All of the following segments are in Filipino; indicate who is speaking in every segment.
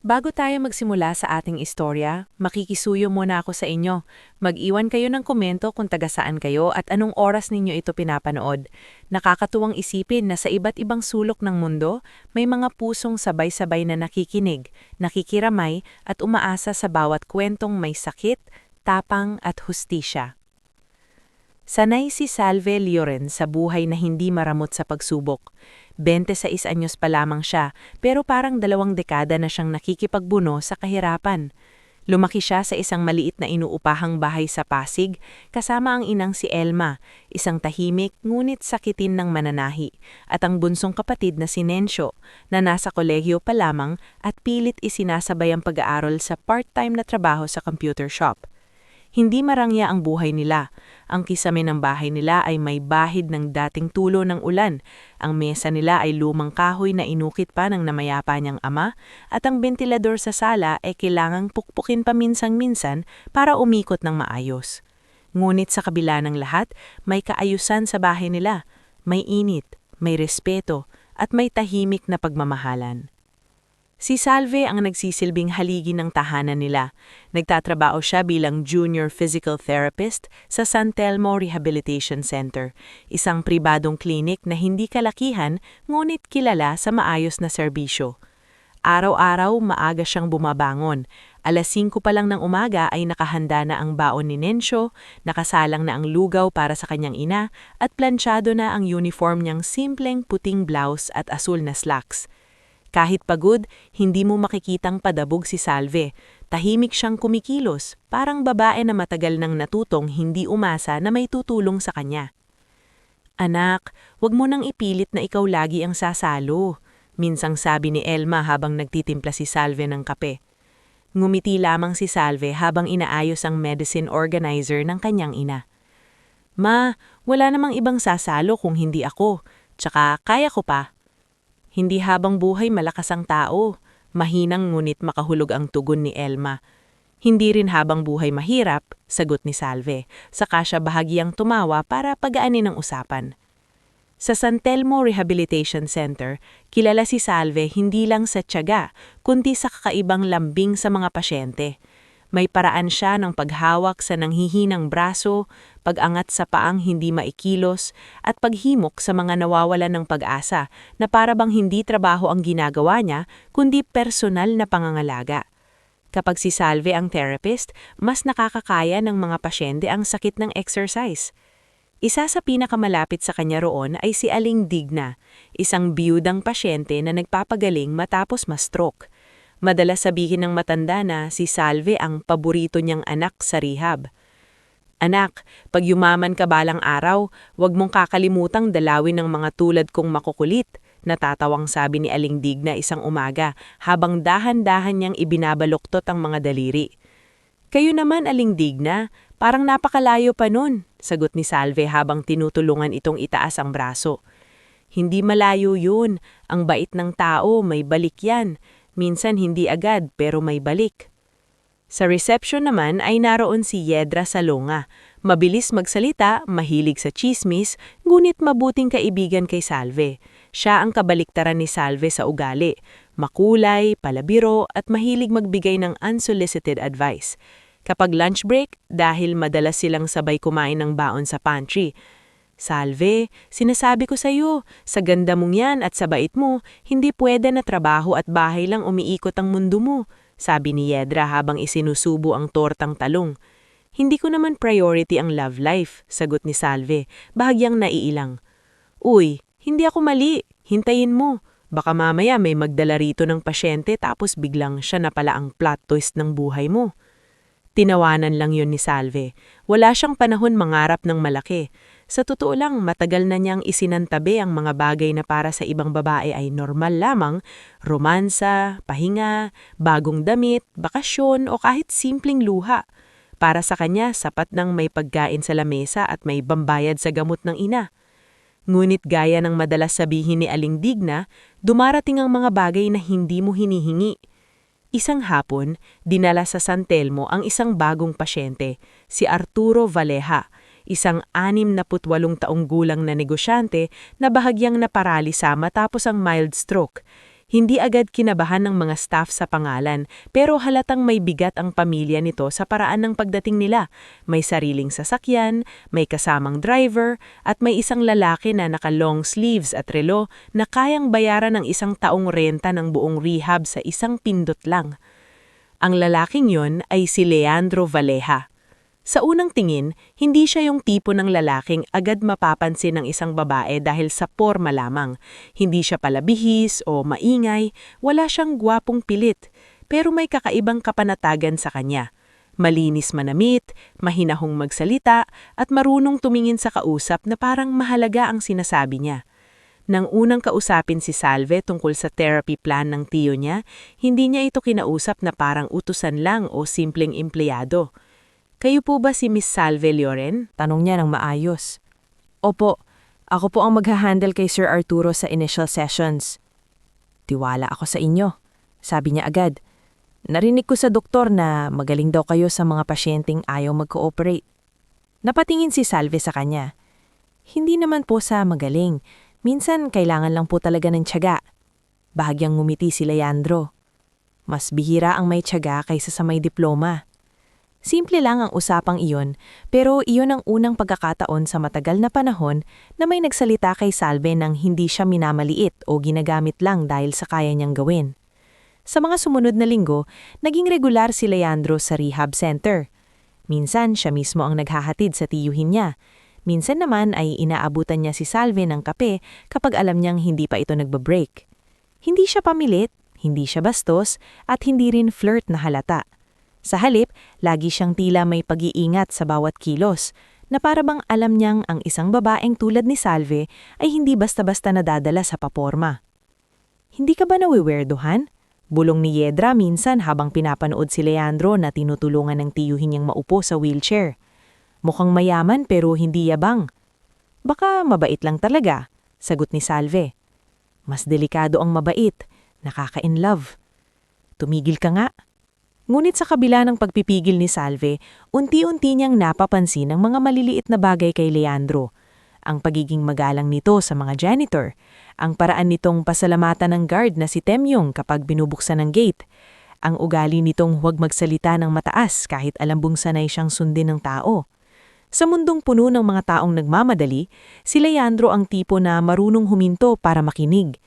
Speaker 1: Bago tayo magsimula sa ating istorya, makikisuyo muna ako sa inyo. Mag-iwan kayo ng komento kung taga saan kayo at anong oras ninyo ito pinapanood. Nakakatuwang isipin na sa iba't ibang sulok ng mundo, may mga pusong sabay-sabay na nakikinig, nakikiramay at umaasa sa bawat kwentong may sakit, tapang at hustisya. Sanay si Salve Lloren sa buhay na hindi maramot sa pagsubok. 26 anyos pa lamang siya, pero parang 2 dekada na siyang nakikipagbuno sa kahirapan. Lumaki siya sa isang maliit na inuupahang bahay sa Pasig, kasama ang inang si Elma, isang tahimik ngunit sakitin ng mananahi, at ang bunsong kapatid na si Nencio, na nasa kolehiyo pa lamang at pilit isinasabay ang pag-aaral sa part-time na trabaho sa computer shop. Hindi marangya ang buhay nila. Ang kisame ng bahay nila ay may bahid ng dating tulo ng ulan. Ang mesa nila ay lumang kahoy na inukit pa ng namayapa niyang ama at ang bentilador sa sala ay kailangang pukpukin paminsan-minsan para umikot ng maayos. Ngunit sa kabila ng lahat, may kaayusan sa bahay nila. May init, may respeto, at may tahimik na pagmamahalan. Si Salve ang nagsisilbing haligi ng tahanan nila. Nagtatrabaho siya bilang junior physical therapist sa San Telmo Rehabilitation Center, isang pribadong klinik na hindi kalakihan ngunit kilala sa maayos na serbisyo. Araw-araw maaga siyang bumabangon. 5:00 pa lang ng umaga ay nakahanda na ang baon ni Nencio, nakasalang na ang lugaw para sa kanyang ina at planchado na ang uniform niyang simpleng puting blouse at asul na slacks. Kahit pagod, hindi mo makikitang padabog si Salve. Tahimik siyang kumikilos, parang babae na matagal nang natutong hindi umasa na may tutulong sa kanya. "Anak, wag mo nang ipilit na ikaw lagi ang sasalo," minsang sabi ni Elma habang nagtitimpla si Salve ng kape. Ngumiti lamang si Salve habang inaayos ang medicine organizer ng kanyang ina. "Ma, wala namang ibang sasalo kung hindi ako. Tsaka kaya ko pa." Hindi habang buhay malakas ang tao, mahinang ngunit makahulog ang tugon ni Elma. Hindi rin habang buhay mahirap, sagot ni Salve, saka siya bahagyang tumawa para pagaanin ang usapan. Sa San Telmo Rehabilitation Center, kilala si Salve hindi lang sa tiyaga, kundi sa kakaibang lambing sa mga pasyente. May paraan siya ng paghawak sa nanghihinang braso, pag-angat sa paang hindi maikilos, at paghimok sa mga nawawalan ng pag-asa na para bang hindi trabaho ang ginagawa niya, kundi personal na pangangalaga. Kapag si Salve ang therapist, mas nakakakaya ng mga pasyente ang sakit ng exercise. Isa sa pinakamalapit sa kanya roon ay si Aling Digna, isang biyudang pasyente na nagpapagaling matapos ma-stroke. Madalas sabihin ng matanda na si Salve ang paborito niyang anak sa rehab. "Anak, pag yumaman ka balang araw, huwag mong kakalimutang dalawin ng mga tulad kong makukulit," natatawang sabi ni Aling Digna isang umaga habang dahan-dahan niyang ibinabaluktot ang mga daliri. "Kayo naman, Aling Digna, parang napakalayo pa nun," sagot ni Salve habang tinutulungan itong itaas ang braso. "Hindi malayo yun, ang bait ng tao, may balik yan. Minsan hindi agad pero may balik." Sa reception naman ay naroon si Yedra Salonga. Mabilis magsalita, mahilig sa chismis, ngunit mabuting kaibigan kay Salve. Siya ang kabaliktaran ni Salve sa ugali. Makulay, palabiro at mahilig magbigay ng unsolicited advice. Kapag lunch break, dahil madalas silang sabay kumain ng baon sa pantry, "Salve, sinasabi ko sa'yo, sa ganda mong yan at sa bait mo, hindi pwede na trabaho at bahay lang umiikot ang mundo mo," sabi ni Yedra habang isinusubo ang tortang talong. "Hindi ko naman priority ang love life," sagot ni Salve, bahagyang naiilang. "Uy, hindi ako mali, hintayin mo. Baka mamaya may magdala rito ng pasyente tapos biglang siya na pala ang plot twist ng buhay mo." Tinawanan lang yun ni Salve. Wala siyang panahon mangarap ng malaki. Sa totoo lang, matagal na niyang isinantabi ang mga bagay na para sa ibang babae ay normal lamang, romansa, pahinga, bagong damit, bakasyon o kahit simpleng luha. Para sa kanya, sapat nang may pagkain sa lamesa at may bambayad sa gamot ng ina. Ngunit gaya ng madalas sabihin ni Aling Digna, dumarating ang mga bagay na hindi mo hinihingi. Isang hapon, dinala sa San Telmo ang isang bagong pasyente, si Arturo Valleja, isang 68 taong gulang na negosyante na bahagyang naparalisa matapos ang mild stroke. Hindi agad kinabahan ng mga staff sa pangalan, pero halatang may bigat ang pamilya nito sa paraan ng pagdating nila. May sariling sasakyan, may kasamang driver, at may isang lalaki na naka-long sleeves at relo na kayang bayaran ng isang taong renta ng buong rehab sa isang pindot lang. Ang lalaking yon ay si Leandro Valleja. Sa unang tingin, hindi siya yung tipo ng lalaking agad mapapansin ng isang babae dahil sa porma lamang. Hindi siya palabihis o maingay, wala siyang gwapong pilit, pero may kakaibang kapanatagan sa kanya. Malinis manamit, mahinahong magsalita, at marunong tumingin sa kausap na parang mahalaga ang sinasabi niya. Nang unang kausapin si Salve tungkol sa therapy plan ng tiyo niya, hindi niya ito kinausap na parang utusan lang o simpleng empleyado. "Kayo po ba si Miss Salve Lloren?"
Speaker 2: Tanong niya ng maayos. Opo, ako po ang maghahandle kay Sir Arturo sa initial sessions. Tiwala ako sa inyo, sabi niya agad. Narinig ko sa doktor na magaling daw kayo sa mga pasyenteng ayaw mag-cooperate. Napatingin si Salve sa kanya. Hindi naman po sa magaling. Minsan kailangan lang po talaga ng tiyaga. Bahagyang ngumiti si Leandro. Mas bihira ang may tiyaga kaysa sa may diploma. Simple lang ang usapang iyon, pero iyon ang unang pagkakataon sa matagal na panahon na may nagsalita kay Salve nang hindi siya minamaliit o ginagamit lang dahil sa kaya niyang gawin. Sa mga sumunod na linggo, naging regular si Leandro sa rehab center. Minsan siya mismo ang naghahatid sa tiyuhin niya. Minsan naman ay inaabutan niya si Salve ng kape kapag alam niyang hindi pa ito nagba-break. Hindi siya pamilit, hindi siya bastos, at hindi rin flirt na halata. Sa halip, lagi siyang tila may pag-iingat sa bawat kilos, na para bang alam niyang ang isang babaeng tulad ni Salve ay hindi basta-basta nadadala sa paporma. "Hindi ka ba nawiwerduhan?" Bulong ni Yedra minsan habang pinapanood si Leandro na tinutulungan ng tiyuhin niyang maupo sa wheelchair. "Mukhang mayaman pero hindi yabang." "Baka mabait lang talaga," sagot ni Salve. "Mas delikado ang mabait, nakaka-inlove." "Tumigil ka nga." Ngunit sa kabila ng pagpipigil ni Salve, unti-unti niyang napapansin ang mga maliliit na bagay kay Leandro. Ang pagiging magalang nito sa mga janitor, ang paraan nitong pasalamatan ng guard na si Temyong kapag binubuksan ng gate, ang ugali nitong huwag magsalita ng mataas kahit alam bang sanay siyang sundin ng tao. Sa mundong puno ng mga taong nagmamadali, si Leandro ang tipo na marunong huminto para makinig.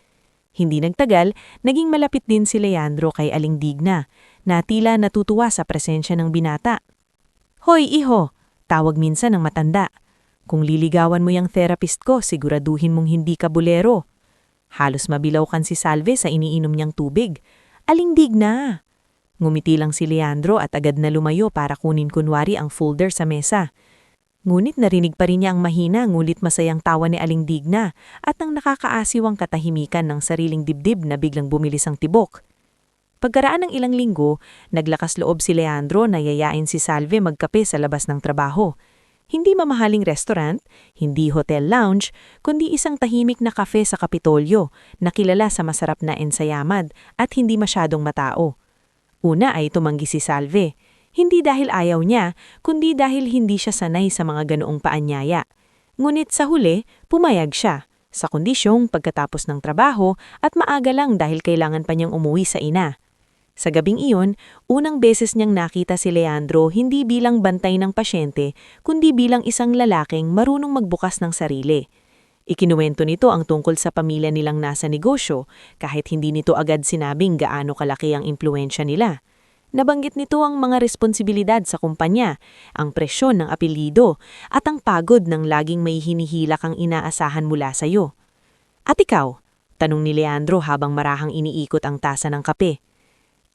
Speaker 2: Hindi nagtagal, naging malapit din si Leandro kay Aling Digna, na tila natutuwa sa presensya ng binata. "Hoy, iho!" Tawag minsan ng matanda. "Kung liligawan mo yung therapist ko, siguraduhin mong hindi ka bulero." Halos mabilawkan si Salve sa iniinom niyang tubig. "Aling Digna!" Ngumiti lang si Leandro at agad na lumayo para kunin kunwari ang folder sa mesa. Ngunit narinig pa rin niya ang mahina ngulit masayang tawa ni Aling Digna at ang nakakaasiwang katahimikan ng sariling dibdib na biglang bumilis ang tibok. Pagkaraan ng ilang linggo, naglakas loob si Leandro na yayain si Salve magkape sa labas ng trabaho. Hindi mamahaling restaurant, hindi hotel lounge, kundi isang tahimik na kafe sa Kapitolyo na kilala sa masarap na ensayamad at hindi masyadong matao. Una ay tumanggi si Salve. Hindi dahil ayaw niya, kundi dahil hindi siya sanay sa mga ganoong paanyaya. Ngunit sa huli, pumayag siya, sa kondisyong pagkatapos ng trabaho at maaga lang dahil kailangan pa niyang umuwi sa ina. Sa gabing iyon, unang beses niyang nakita si Leandro hindi bilang bantay ng pasyente, kundi bilang isang lalaking marunong magbukas ng sarili. Ikinuwento nito ang tungkol sa pamilya nilang nasa negosyo, kahit hindi nito agad sinabing gaano kalaki ang impluwensya nila. Nabanggit nito ang mga responsibilidad sa kumpanya, ang presyon ng apelyido, at ang pagod ng laging may hinihilak ang inaasahan mula sa iyo. "At ikaw?" tanong ni Leandro habang marahang iniikot ang tasa ng kape.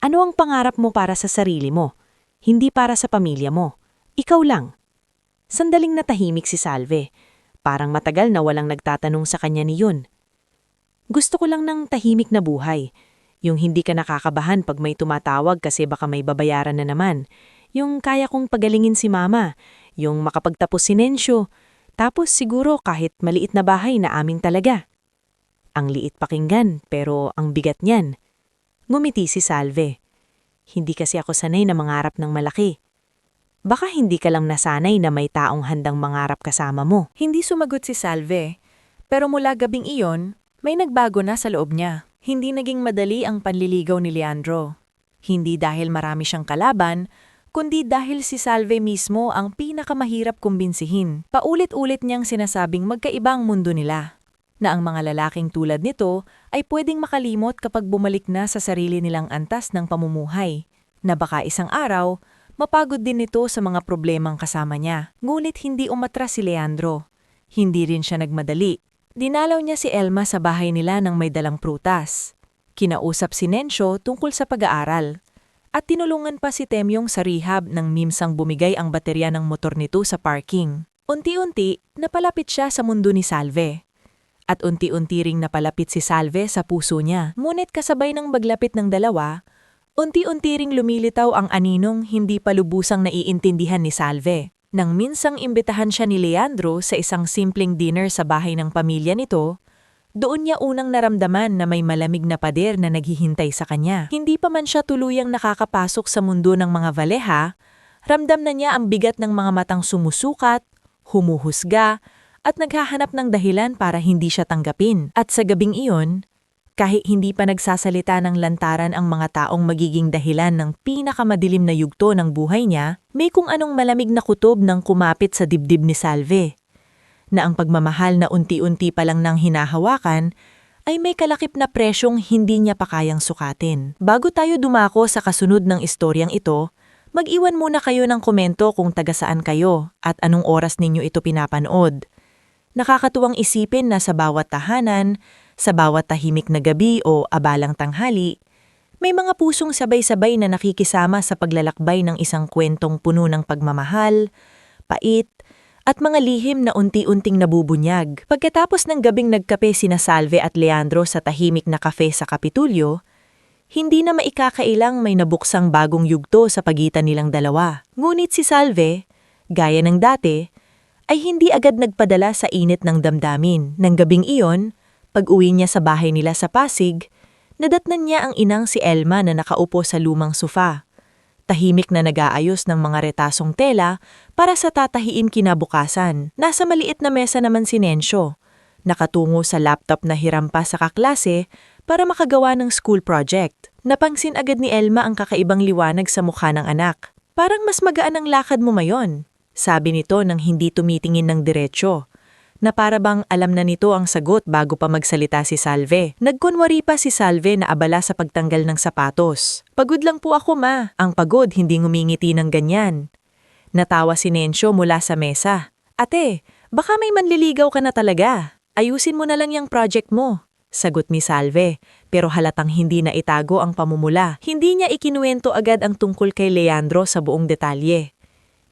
Speaker 2: "Ano ang pangarap mo para sa sarili mo? Hindi para sa pamilya mo. Ikaw lang." Sandaling natahimik si Salve. Parang matagal na walang nagtatanong sa kanya niyon. "Gusto ko lang ng tahimik na buhay. Yung hindi ka nakakabahan pag may tumatawag kasi baka may babayaran na naman. Yung kaya kong pagalingin si mama. Yung makapagtapos si Nensyo. Tapos siguro kahit maliit na bahay na aming talaga." Ang liit pakinggan pero ang bigat niyan. Ngumiti si Salve. "Hindi kasi ako sanay na mangarap ng malaki." "Baka hindi ka lang nasanay na may taong handang mangarap kasama mo." Hindi sumagot si Salve, pero mula gabing iyon, may nagbago na sa loob niya.
Speaker 1: Hindi naging madali ang panliligaw ni Leandro. Hindi dahil marami siyang kalaban, kundi dahil si Salve mismo ang pinakamahirap kumbinsihin. Paulit-ulit niyang sinasabing magkaiba ang mundo nila, na ang mga lalaking tulad nito ay pwedeng makalimot kapag bumalik na sa sarili nilang antas ng pamumuhay, na baka isang araw, mapagod din nito sa mga problemang kasama niya. Ngunit hindi umatras si Leandro. Hindi rin siya nagmadali. Dinalaw niya si Elma sa bahay nila ng may dalang prutas. Kinausap si Nencio tungkol sa pag-aaral. At tinulungan pa si Temyong sa rehab nang mimsang bumigay ang baterya ng motor nito sa parking. Unti-unti, napalapit siya sa mundo ni Salve. At unti-unti ring napalapit si Salve sa puso niya. Ngunit kasabay ng maglapit ng dalawa, unti-unti ring lumilitaw ang aninong hindi pa lubusang naiintindihan ni Salve. Nang minsang imbitahan siya ni Leandro sa isang simpleng dinner sa bahay ng pamilya nito, doon niya unang naramdaman na may malamig na pader na naghihintay sa kanya. Hindi pa man siya tuluyang nakakapasok sa mundo ng mga valeha, ramdam na niya ang bigat ng mga matang sumusukat, humuhusga, at naghahanap ng dahilan para hindi siya tanggapin. At sa gabing iyon, kahit hindi pa nagsasalita ng lantaran ang mga taong magiging dahilan ng pinakamadilim na yugto ng buhay niya, may kung anong malamig na kutob ng kumapit sa dibdib ni Salve, na ang pagmamahal na unti-unti pa lang nang hinahawakan ay may kalakip na presyong hindi niya pa kayang sukatin. Bago tayo dumako sa kasunod ng istoryang ito, mag-iwan muna kayo ng komento kung taga saan kayo at anong oras ninyo ito pinapanood. Nakakatuwang isipin na sa bawat tahanan, sa bawat tahimik na gabi o abalang tanghali, may mga pusong sabay-sabay na nakikisama sa paglalakbay ng isang kwentong puno ng pagmamahal, pait, at mga lihim na unti-unting nabubunyag. Pagkatapos ng gabing nagkape sina Salve at Leandro sa tahimik na kafe sa Kapitulyo, hindi na maikakailang may nabuksang bagong yugto sa pagitan nilang dalawa. Ngunit si Salve, gaya ng dati, ay hindi agad nagpadala sa init ng damdamin. Nang gabing iyon, pag-uwi niya sa bahay nila sa Pasig, nadatnan niya ang inang si Elma na nakaupo sa lumang sofa. Tahimik na nag-aayos ng mga retasong tela para sa tatahiin kinabukasan. Nasa maliit na mesa naman si Nencio, nakatungo sa laptop na hiram pa sa kaklase para makagawa ng school project. Napangsin agad ni Elma ang kakaibang liwanag sa mukha ng anak. Parang mas magaan ang lakad mo mayon, sabi nito nang hindi tumitingin ng diretsyo, na para bang alam na nito ang sagot bago pa magsalita si Salve. Nagkunwari pa si Salve na abala sa pagtanggal ng sapatos. Pagod lang po ako, ma. Ang pagod hindi ngumingiti ng ganyan. Natawa si Nencio mula sa mesa. Ate, baka may manliligaw ka na talaga. Ayusin mo na lang yung project mo, sagot ni Salve, pero halatang hindi na itago ang pamumula. Hindi niya ikinuwento agad ang tungkol kay Leandro sa buong detalye.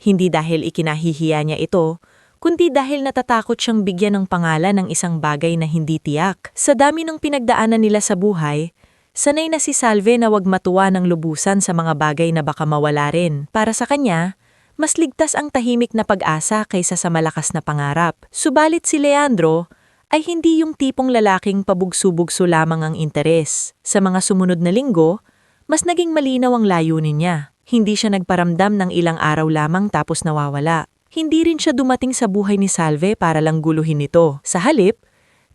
Speaker 1: Hindi dahil ikinahihiya niya ito, kundi dahil natatakot siyang bigyan ng pangalan ng isang bagay na hindi tiyak. Sa dami ng pinagdaanan nila sa buhay, sanay na si Salve na wag matuwa ng lubusan sa mga bagay na baka mawala rin. Para sa kanya, mas ligtas ang tahimik na pag-asa kaysa sa malakas na pangarap. Subalit si Leandro ay hindi yung tipong lalaking pabugso-bugso lamang ang interes. Sa mga sumunod na linggo, mas naging malinaw ang layunin niya. Hindi siya nagparamdam ng ilang araw lamang tapos nawawala. Hindi rin siya dumating sa buhay ni Salve para lang guluhin ito. Sa halip,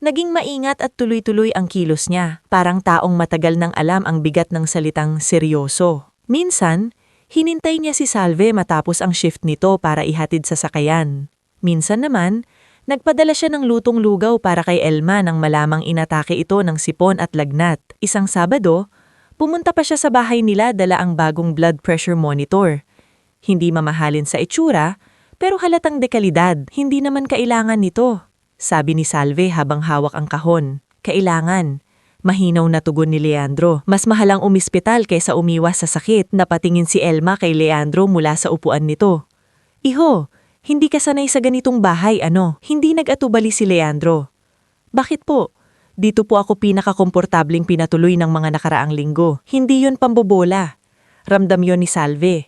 Speaker 1: naging maingat at tuloy-tuloy ang kilos niya, parang taong matagal nang alam ang bigat ng salitang seryoso. Minsan, hinintay niya si Salve matapos ang shift nito para ihatid sa sakayan. Minsan naman, nagpadala siya ng lutong lugaw para kay Elma nang malamang inatake ito ng sipon at lagnat. Isang Sabado, pumunta pa siya sa bahay nila dala ang bagong blood pressure monitor. Hindi mamahalin sa itsura, pero halatang dekalidad. Hindi naman kailangan nito, sabi ni Salve habang hawak ang kahon. Kailangan. Mahinaw na tugon ni Leandro. Mas mahalang umispital kaysa umiwas sa sakit. Napatingin si Elma kay Leandro mula sa upuan nito. Iho, hindi ka sanay sa ganitong bahay, ano? Hindi nag-atubali si Leandro. Bakit po? Dito po ako pinakakomportabling pinatuloy ng mga nakaraang linggo. Hindi yon pambobola. Ramdam yon ni Salve.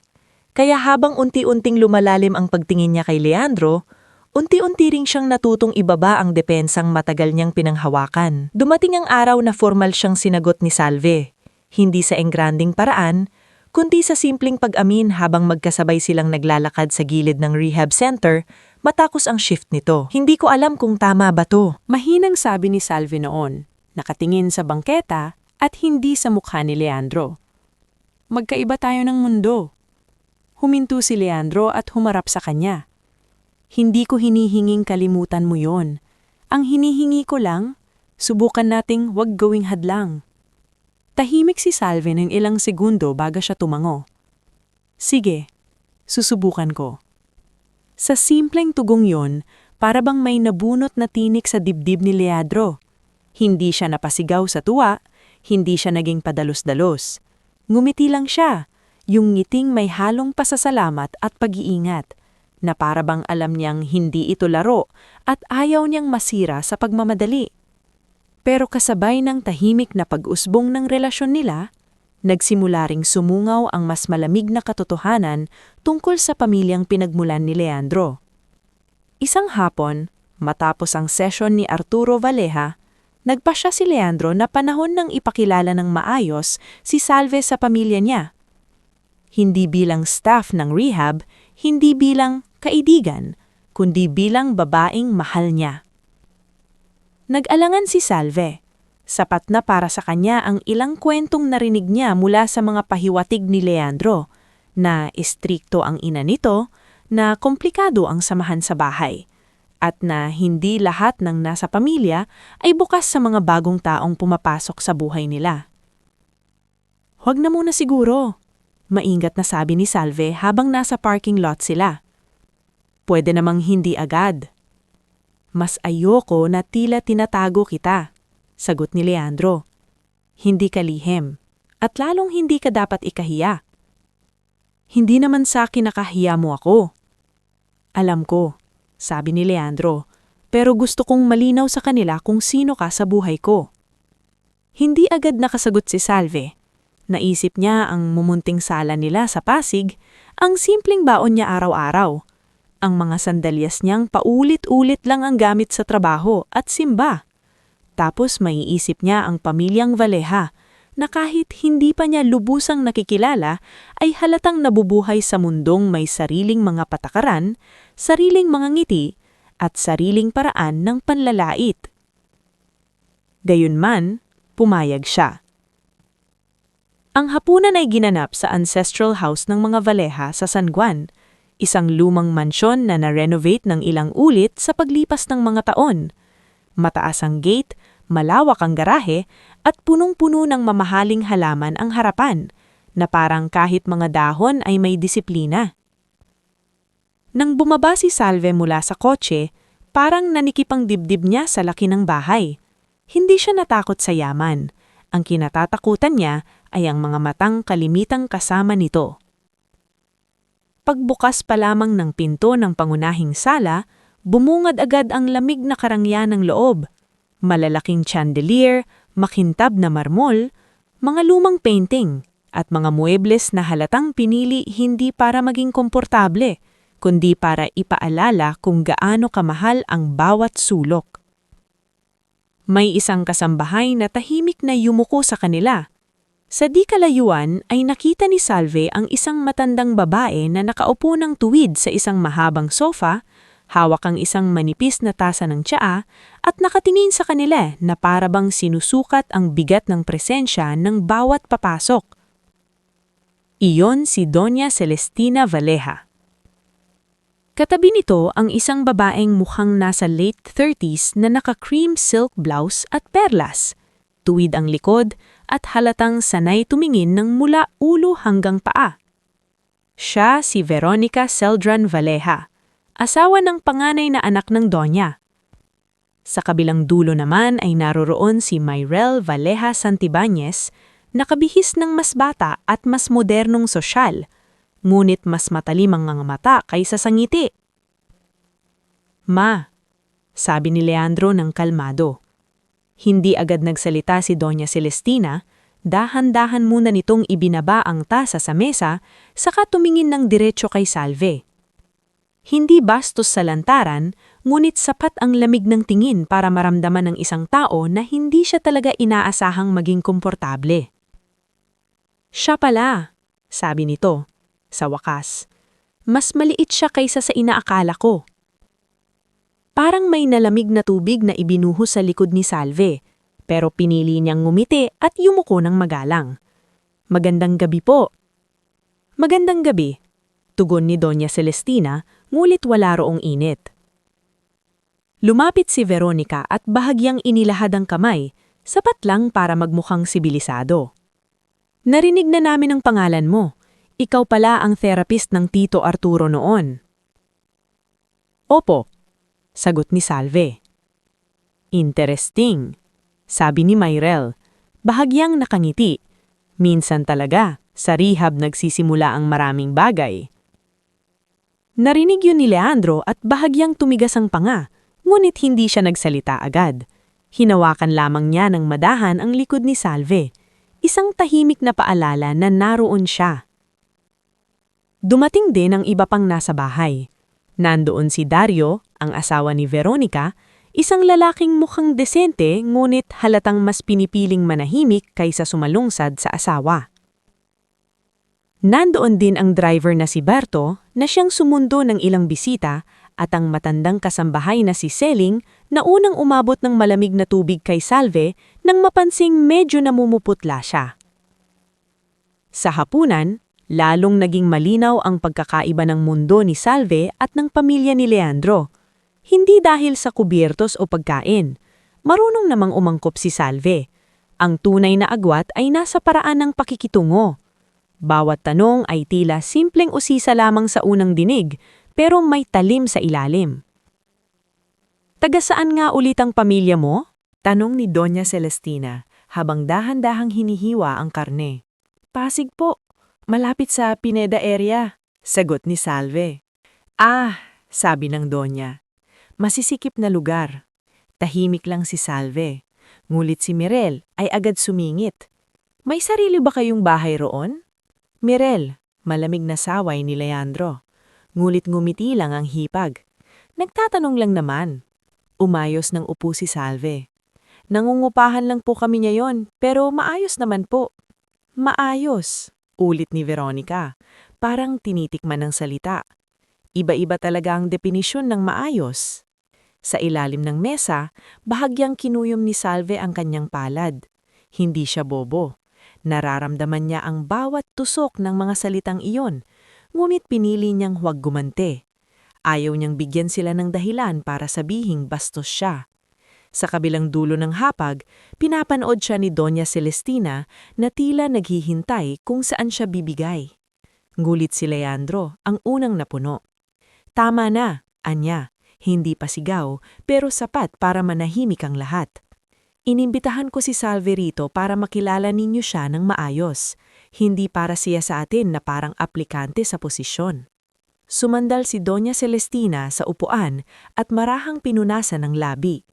Speaker 1: Kaya habang unti-unting lumalalim ang pagtingin niya kay Leandro, unti-unti ring siyang natutong ibaba ang depensang matagal niyang pinanghawakan. Dumating ang araw na formal siyang sinagot ni Salve. Hindi sa engranding paraan, kundi sa simpleng pag-amin habang magkasabay silang naglalakad sa gilid ng rehab center matapos ang shift nito. Hindi ko alam kung tama ba to.
Speaker 3: Mahinang sabi ni Salve noon.
Speaker 1: nakatingin sa bangketa at hindi sa mukha ni Leandro. Magkaiba tayo ng mundo. Huminto si Leandro at humarap sa kanya. Hindi ko hinihinging kalimutan mo yon. Ang hinihingi ko lang, subukan nating wag gawing hadlang. Tahimik si Salve ng ilang segundo bago siya tumango. Sige, susubukan ko. Sa simpleng tugong yon, para bang may nabunot na tinik sa dibdib ni Leandro. Hindi siya napasigaw sa tuwa, hindi siya naging padalos-dalos. Ngumiti lang siya, yung ngiting may halong pasasalamat at pag-iingat, na para bang alam niyang hindi ito laro at ayaw niyang masira sa pagmamadali. Pero kasabay ng tahimik na pag-usbong ng relasyon nila, nagsimula ring sumungaw ang mas malamig na katotohanan tungkol sa pamilyang pinagmulan ni Leandro. Isang hapon, matapos ang session ni Arturo Valleja, nagpasya si Leandro na panahon ng ipakilala ng maayos si Salve sa pamilya niya. Hindi bilang staff ng rehab, hindi bilang kaibigan, kundi bilang babaeng mahal niya. Nag-alangan si Salve. Sapat na para sa kanya ang ilang kwentong narinig niya mula sa mga pahiwatig ni Leandro, na istrikto ang ina nito, na komplikado ang samahan sa bahay, at na hindi lahat ng nasa pamilya ay bukas sa mga bagong taong pumapasok sa buhay nila. "Huwag na muna siguro," maingat na sabi ni Salve habang nasa parking lot sila. "Pwede namang hindi agad." "Mas ayoko na tila tinatago kita," sagot ni Leandro. "Hindi ka lihim, at lalong hindi ka dapat ikahiya." "Hindi naman sa akin nakahiya mo ako." "Alam ko," sabi ni Leandro, "pero gusto kong malinaw sa kanila kung sino ka sa buhay ko." Hindi agad nakasagot si Salve. Naisip niya ang mumunting sala nila sa Pasig, ang simpleng baon niya araw-araw. Ang mga sandalyas niyang paulit-ulit lang ang gamit sa trabaho at simba. Tapos maiisip niya ang pamilyang Valleja, na kahit hindi pa niya lubusang nakikilala, ay halatang nabubuhay sa mundong may sariling mga patakaran, sariling mga ngiti, at sariling paraan ng panlalait. Gayunman, pumayag siya. Ang hapunan ay ginanap sa ancestral house ng mga Valleja sa San Juan, isang lumang mansyon na na-renovate ng ilang ulit sa paglipas ng mga taon. Mataas ang gate, malawak ang garahe, at punong-puno ng mamahaling halaman ang harapan, na parang kahit mga dahon ay may disiplina. Nang bumaba si Salve mula sa kotse, parang nanikip ang dibdib niya sa laki ng bahay. Hindi siya natakot sa yaman. Ang kinatatakutan niya ay ang mga matang kalimitang kasama nito. Pagbukas pa lamang ng pinto ng pangunahing sala, bumungad agad ang lamig na karangyan ng loob. Malalaking chandelier, makintab na marmol, mga lumang painting, at mga muebles na halatang pinili hindi para maging komportable, kundi para ipaalala kung gaano kamahal ang bawat sulok. May isang kasambahay na tahimik na yumuko sa kanila. Sa di kalayuan ay nakita ni Salve ang isang matandang babae na nakaupo ng tuwid sa isang mahabang sofa, hawak ang isang manipis na tasa ng tsaa at nakatingin sa kanila na para bang sinusukat ang bigat ng presensya ng bawat papasok. Iyon si Doña Celestina Valleja. Katabi nito ang isang babaeng mukhang nasa late 30s na naka-cream silk blouse at perlas. Tuwid ang likod at halatang sanay tumingin ng mula ulo hanggang paa. Siya si Veronica Celdran Valleja, asawa ng panganay na anak ng Donya. Sa kabilang dulo naman ay naroroon si Myrel Valleja Santibañez, nakabihis ng mas bata at mas modernong sosyal, ngunit mas matalim ang mga mata kaysa sa ngiti. "Ma," sabi ni Leandro ng kalmado. Hindi agad nagsalita si Doña Celestina, dahan-dahan muna nitong ibinaba ang tasa sa mesa, saka tumingin ng diretso kay Salve. Hindi bastos sa lantaran, ngunit sapat ang lamig ng tingin para maramdaman ng isang tao na hindi siya talaga inaasahang maging komportable. "Siya pala," sabi nito. Sa wakas, mas maliit siya kaysa sa inaakala ko. Parang may nalamig na tubig na ibinuhos sa likod ni Salve, pero pinili niyang ngumiti at yumuko ng magalang. Magandang gabi po. Magandang gabi, tugon ni Doña Celestina, ngulit wala roong init. Lumapit si Veronica at bahagyang inilahad ang kamay, sapat lang para magmukhang sibilisado. Narinig na namin ang pangalan mo. Ikaw pala ang therapist ng Tito Arturo noon. Opo, sagot ni Salve. Interesting, sabi ni Myrel. Bahagyang nakangiti. Minsan talaga, sa rehab nagsisimula ang maraming bagay. Narinig yun ni Leandro at bahagyang tumigas ang panga, ngunit hindi siya nagsalita agad. Hinawakan lamang niya ng madahan ang likod ni Salve, isang tahimik na paalala na naroon siya. Dumating din ang iba pang nasa bahay. Nandoon si Dario, ang asawa ni Veronica, isang lalaking mukhang desente ngunit halatang mas pinipiling manahimik kaysa sumalungsad sa asawa. Nandoon din ang driver na si Berto na siyang sumundo ng ilang bisita at ang matandang kasambahay na si Seling na unang umabot ng malamig na tubig kay Salve nang mapansing medyo namumuputla siya. Sa hapunan, lalong naging malinaw ang pagkakaiba ng mundo ni Salve at ng pamilya ni Leandro. Hindi dahil sa kubiertos o pagkain. Marunong namang umangkop si Salve. Ang tunay na agwat ay nasa paraan ng pakikitungo. Bawat tanong ay tila simpleng usisa lamang sa unang dinig, pero may talim sa ilalim. Taga saan nga ulit ang pamilya mo? Tanong ni Doña Celestina habang dahan-dahang hinihiwa ang karne. Pasig po, malapit sa Pineda area, sagot ni Salve. Ah, sabi ng Doña. Masisikip na lugar. Tahimik lang si Salve. Ngulit si Mirel ay agad sumingit. May sarili ba kayong bahay roon? Mirel, malamig na saway ni Leandro. Ngulit ngumiti lang ang hipag. Nagtatanong lang naman. Umayos ng upo si Salve. Nangungupahan lang po kami ngayon, pero maayos naman po. Maayos, ulit ni Veronica. Parang tinitikman ng salita. Iba-iba talaga ang definisyon ng maayos. Sa ilalim ng mesa, bahagyang kinuyom ni Salve ang kanyang palad. Hindi siya bobo. Nararamdaman niya ang bawat tusok ng mga salitang iyon, ngunit pinili niyang huwag gumante. Ayaw niyang bigyan sila ng dahilan para sabihing bastos siya. Sa kabilang dulo ng hapag, pinapanood siya ni Doña Celestina na tila naghihintay kung saan siya bibigay. Ngulit si Leandro, ang unang napuno. Tama na, anya, hindi pa sigaw, pero sapat para manahimik ang lahat. Inimbitahan ko si Salve rito para makilala ninyo siya ng maayos, hindi para siya sa atin na parang aplikante sa posisyon. Sumandal si Doña Celestina sa upuan at marahang pinunasan ng labi.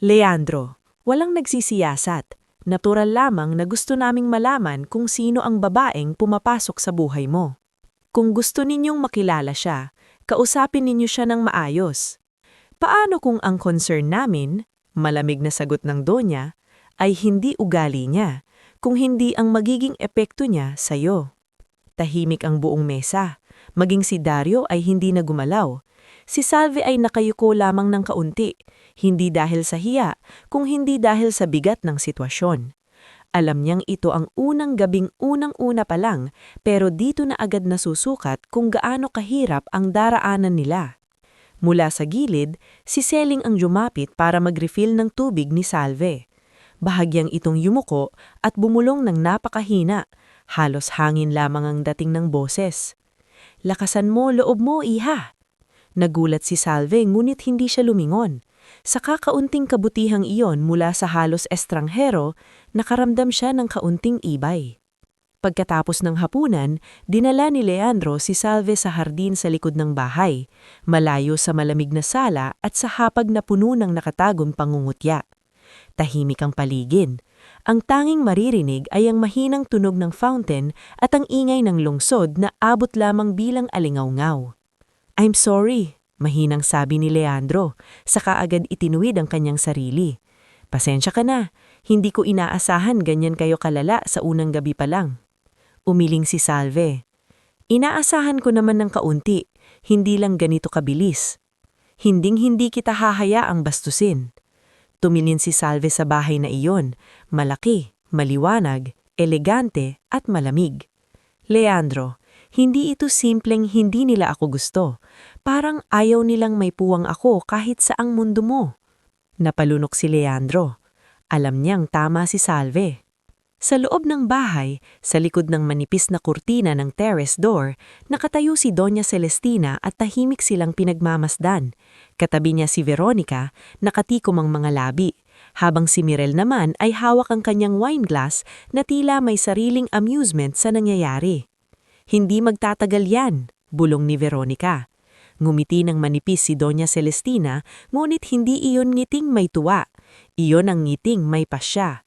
Speaker 1: Leandro, walang nagsisiyasat. Natural lamang na gusto naming malaman kung sino ang babaeng pumapasok sa buhay mo. Kung gusto ninyong makilala siya, kausapin ninyo siya ng maayos. Paano kung ang concern namin, malamig na sagot ng Donya, ay hindi ugali niya, kung hindi ang magiging epekto niya sa'yo? Tahimik ang buong mesa. Maging si Dario ay hindi na gumalaw. Si Salve ay nakayuko lamang ng kaunti, hindi dahil sa hiya, kung hindi dahil sa bigat ng sitwasyon. Alam niyang ito ang unang gabing unang-una pa lang, pero dito na agad nasusukat kung gaano kahirap ang daraanan nila. Mula sa gilid, si Seling ang jumapit para mag-refill ng tubig ni Salve. Bahagyang itong yumuko at bumulong ng napakahina, halos hangin lamang ang dating ng boses. Lakasan mo loob mo, iha. Nagulat si Salve ngunit hindi siya lumingon. Sa kakaunting kabutihang iyon mula sa halos estranghero, nakaramdam siya ng kaunting ibay. Pagkatapos ng hapunan, dinala ni Leandro si Salve sa hardin sa likod ng bahay, malayo sa malamig na sala at sa hapag na puno ng nakatagong pangungutya. Tahimik ang paligid. Ang tanging maririnig ay ang mahinang tunog ng fountain at ang ingay ng lungsod na abot lamang bilang alingaw-ngaw. "I'm sorry," mahinang sabi ni Leandro, saka agad itinuwid ang kanyang sarili. "Pasensya ka na, hindi ko inaasahan ganyan kayo kalala sa unang gabi pa lang." Umiling si Salve. "Inaasahan ko naman ng kaunti, hindi lang ganito kabilis. Hinding-hindi kita hahayaang bastusin." Tumingin si Salve sa bahay na iyon, malaki, maliwanag, elegante at malamig. Leandro, hindi ito simpleng hindi nila ako gusto. Parang ayaw nilang may puwang ako kahit saang mundo mo. Napalunok si Leandro. Alam niyang tama si Salve. Sa loob ng bahay, sa likod ng manipis na kurtina ng terrace door, nakatayo si Doña Celestina at tahimik silang pinagmamasdan. Katabi niya si Veronica, nakatikom ang mga labi, habang si Mirel naman ay hawak ang kanyang wine glass na tila may sariling amusement sa nangyayari. Hindi magtatagal yan, bulong ni Veronica. Ngumiti ng manipis si Doña Celestina, ngunit hindi iyon ngiting may tuwa. Iyon ang ngiting may pasya.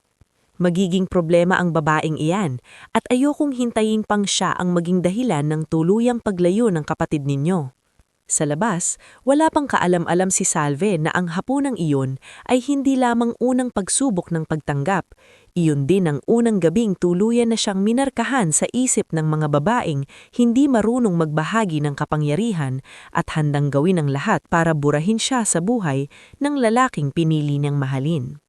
Speaker 1: Magiging problema ang babaeng iyan at ayokong hintayin pang siya ang maging dahilan ng tuluyang paglayo ng kapatid ninyo. Sa labas, wala pang kaalam-alam si Salve na ang hapunang iyon ay hindi lamang unang pagsubok ng pagtanggap. Iyon din ang unang gabing tuluyan na siyang minarkahan sa isip ng mga babaeng hindi marunong magbahagi ng kapangyarihan at handang gawin ang lahat para burahin siya sa buhay ng lalaking pinili niyang mahalin.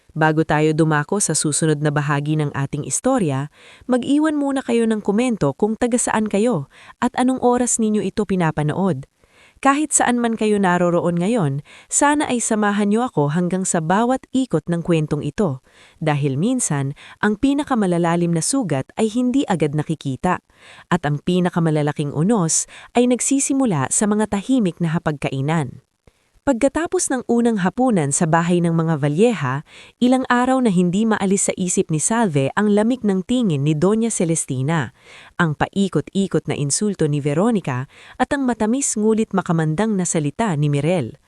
Speaker 1: Bago tayo dumako sa susunod na bahagi ng ating istorya, mag-iwan muna kayo ng komento kung taga saan kayo at anong oras ninyo ito pinapanood. Kahit saan man kayo naroroon ngayon, sana ay samahan niyo ako hanggang sa bawat ikot ng kwentong ito. Dahil minsan, ang pinakamalalalim na sugat ay hindi agad nakikita. At ang pinakamalalaking unos ay nagsisimula sa mga tahimik na hapagkainan. Pagkatapos ng unang hapunan sa bahay ng mga Valleja, ilang araw na hindi maalis sa isip ni Salve ang lamig ng tingin ni Doña Celestina, ang paikot-ikot na insulto ni Veronica at ang matamis ngulit makamandang na salita ni Mirel.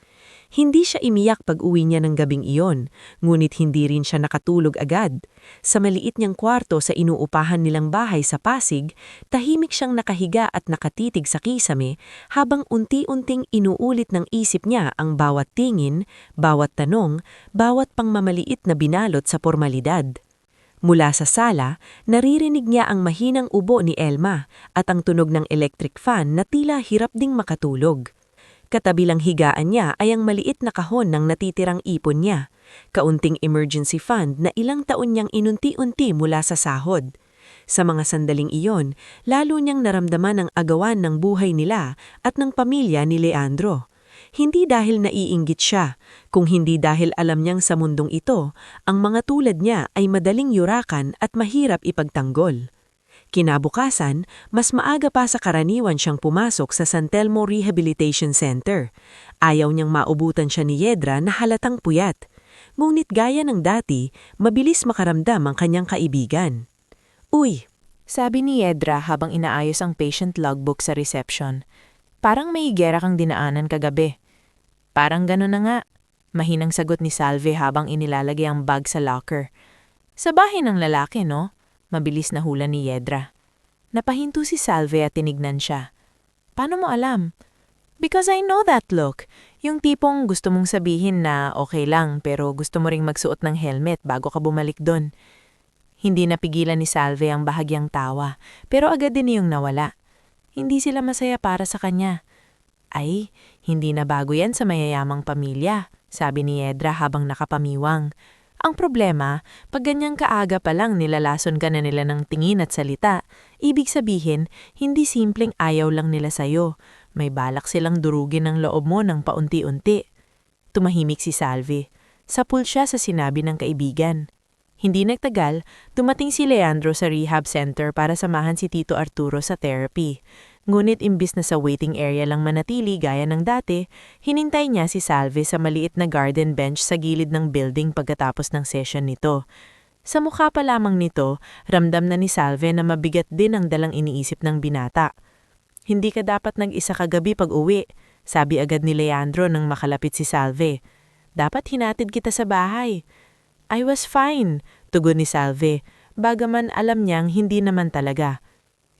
Speaker 1: Hindi siya imiyak pag-uwi niya ng gabing iyon, ngunit hindi rin siya nakatulog agad. Sa maliit niyang kwarto sa inuupahan nilang bahay sa Pasig, tahimik siyang nakahiga at nakatitig sa kisame habang unti-unting inuulit ng isip niya ang bawat tingin, bawat tanong, bawat pangmamaliit na binalot sa formalidad. Mula sa sala, naririnig niya ang mahinang ubo ni Elma at ang tunog ng electric fan na tila hirap ding makatulog. Katabilang higaan niya ay ang maliit na kahon ng natitirang ipon niya, kaunting emergency fund na ilang taon niyang inunti-unti mula sa sahod. Sa mga sandaling iyon, lalo niyang naramdaman ang agawan ng buhay nila at ng pamilya ni Leandro. Hindi dahil naiinggit siya, kung hindi dahil alam niyang sa mundong ito, ang mga tulad niya ay madaling yurakan at mahirap ipagtanggol. Kinabukasan, mas maaga pa sa karaniwan siyang pumasok sa San Telmo Rehabilitation Center. Ayaw niyang maubutan siya ni Yedra na halatang puyat. Ngunit gaya ng dati, mabilis makaramdam ang kanyang kaibigan. "Uy," sabi ni Yedra habang inaayos ang patient logbook sa reception. "Parang may gera kang dinaanan kagabi." "Parang gano'n na nga," mahinang sagot ni Salve habang inilalagay ang bag sa locker. "Sa bahay ng lalaki, no?" Mabilis na hula ni Yedra. Napahinto si Salve at tinignan siya. "Paano mo alam?" "Because I know that look. Yung tipong gusto mong sabihin na okay lang pero gusto mo ring magsuot ng helmet bago ka bumalik doon." Hindi napigilan ni Salve ang bahagyang tawa, pero agad din yung nawala. Hindi sila masaya para sa kanya. "Ay, hindi na bago yan sa mayayamang pamilya," sabi ni Yedra habang nakapamiwang. Ang problema, pag ganyang kaaga pa lang nilalason ka na nila ng tingin at salita, ibig sabihin, hindi simpleng ayaw lang nila sa'yo. May balak silang durugin ang loob mo ng paunti-unti. Tumahimik si Salve. Sapul siya sa sinabi ng kaibigan. Hindi nagtagal, dumating si Leandro sa rehab center para samahan si Tito Arturo sa therapy. Ngunit imbis na sa waiting area lang manatili gaya ng dati, hinintay niya si Salve sa maliit na garden bench sa gilid ng building pagkatapos ng session nito. Sa mukha pa lamang nito, ramdam na ni Salve na mabigat din ang dalang iniisip ng binata. "Hindi ka dapat nag-isa kagabi pag uwi," sabi agad ni Leandro nang makalapit si Salve. "Dapat hinatid kita sa bahay." "I was fine," tugon ni Salve, bagaman alam niyang hindi naman talaga.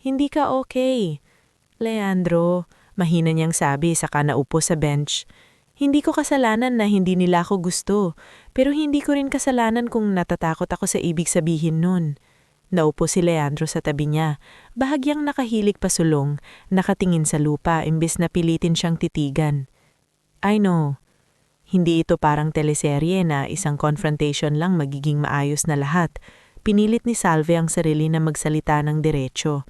Speaker 1: "Hindi ka okay." "Leandro," mahina niyang sabi saka naupo sa bench. "Hindi ko kasalanan na hindi nila ako gusto, pero hindi ko rin kasalanan kung natatakot ako sa ibig sabihin nun." Naupo si Leandro sa tabi niya, bahagyang nakahilig pasulong, nakatingin sa lupa imbes na pilitin siyang titigan. "I know." Hindi ito parang teleserye na isang confrontation lang magiging maayos na lahat. Pinilit ni Salve ang sarili na magsalita ng diretso.